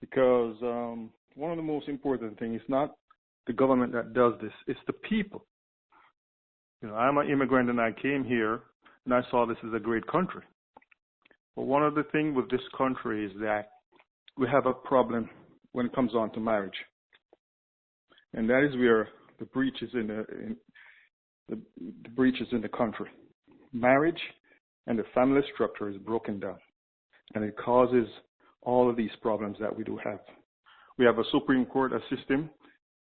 Because one of the most important things is not the government that does this, it's the people. You know, I'm an immigrant, and I came here, and I saw this as a great country. But one of the things with this country is that we have a problem when it comes on to marriage, and that is where the breach is the breach is in the country. Marriage and the family structure is broken down, and it causes all of these problems that we do have. We have a Supreme Court, a system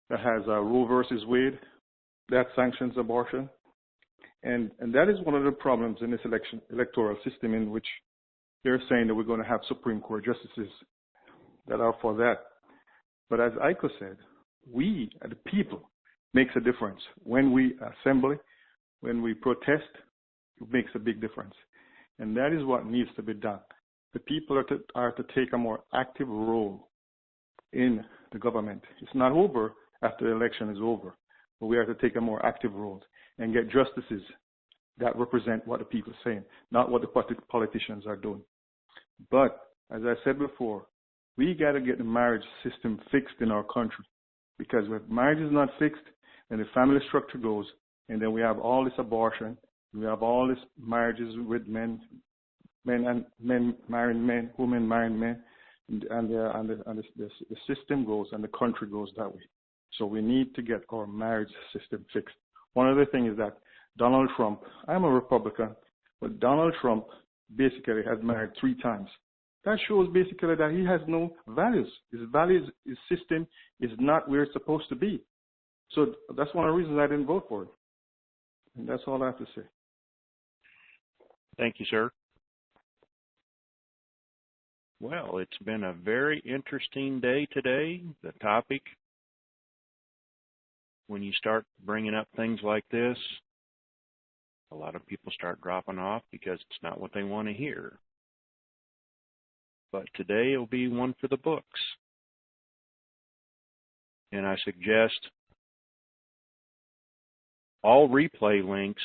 that has Roe versus Wade that sanctions abortion, and that is one of the problems in this electoral system, in which they're saying that we're going to have Supreme Court justices that are for that. But as Aiko said, we, the people, makes a difference. When we assemble, when we protest, it makes a big difference. And that is what needs to be done. The people are to take a more active role in the government. It's not over after the election is over, but we are to take a more active role and get justices that represent what the people are saying, not what the politicians are doing. But as I said before, we got to get the marriage system fixed in our country, because if marriage is not fixed, then the family structure goes, and then we have all this abortion, we have all this marriages with men marrying men, women marrying men, and the system goes and the country goes that way. So we need to get our marriage system fixed. One other thing is that Donald Trump, I'm a Republican, but Donald Trump basically has married 3 times. That shows basically that he has no values. His values, his system is not where it's supposed to be. So that's one of the reasons I didn't vote for it. And that's all I have to say. Thank you, sir. Well, it's been a very interesting day today. The topic, when you start bringing up things like this, a lot of people start dropping off because it's not what they want to hear. But today will be one for the books. And I suggest all replay links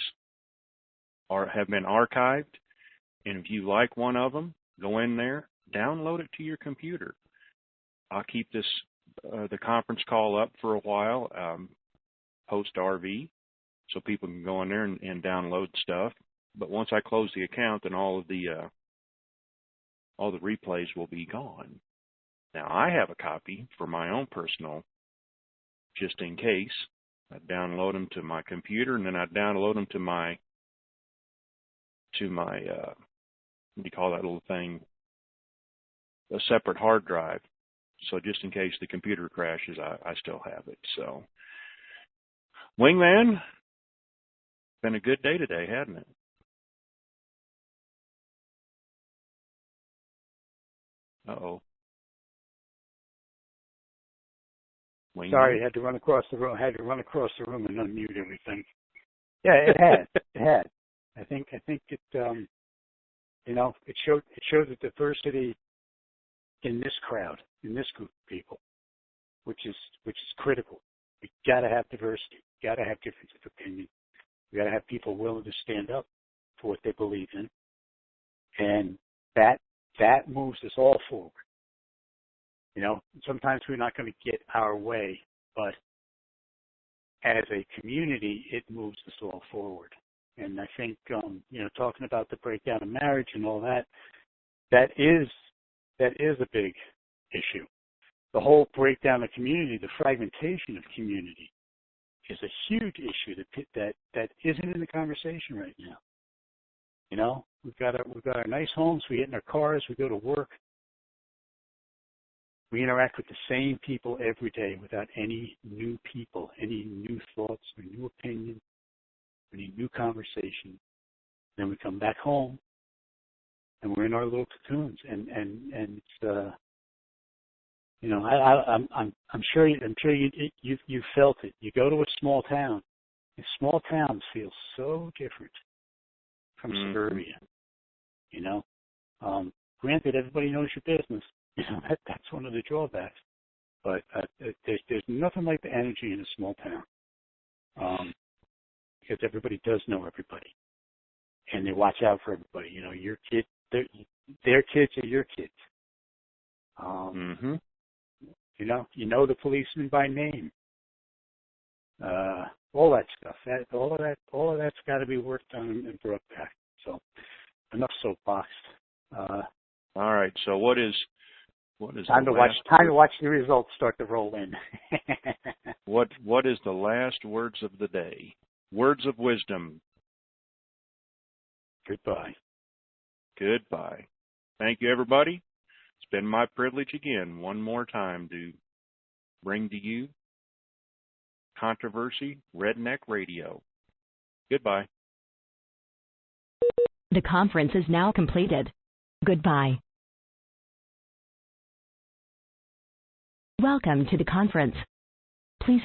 have been archived. And if you like one of them, go in there, download it to your computer. I'll keep this the conference call up for a while, post RV, so people can go in there and download stuff. But once I close the account, then all the replays will be gone. Now, I have a copy for my own personal, just in case. I download them to my computer, and then I download them to my what do you call that little thing? A separate hard drive. So just in case the computer crashes, I still have it. So, Wingman, been a good day today, hasn't it? Uh-oh. Wingman? Sorry, I had to run across the room. And unmute everything. Yeah, it had. It had. I think it. It showed the diversity in this crowd, in this group of people, which is critical. We got to have diversity. We got to have difference of opinion. We got to have people willing to stand up for what they believe in, and that moves us all forward. Sometimes we're not going to get our way, but as a community, it moves us all forward. And I think, talking about the breakdown of marriage and all that, that is a big issue. The whole breakdown of community, the fragmentation of community, is a huge issue that isn't in the conversation right now. We've got our nice homes, we get in our cars, we go to work. We interact with the same people every day without any new people, any new thoughts, or new opinions, any new conversation. Then we come back home, and we're in our little cocoons, and it's I'm sure you felt it. You go to a small town, and small towns feel so different from suburbia. Granted, everybody knows your business. That's one of the drawbacks. But there's nothing like the energy in a small town, because everybody does know everybody, and they watch out for everybody. Your kid, their kids are your kids. You know the policeman by name. All that stuff. All of that's got to be worked on and brought back. So enough soapboxed. All right. So what is What is time to watch the results start to roll in. What is the last words of the day? Words of wisdom. Goodbye. Goodbye. Thank you, everybody. It's been my privilege again, one more time, to bring to you Controversy Redneck Radio. Goodbye. The conference is now completed. Goodbye. Welcome to the conference. Please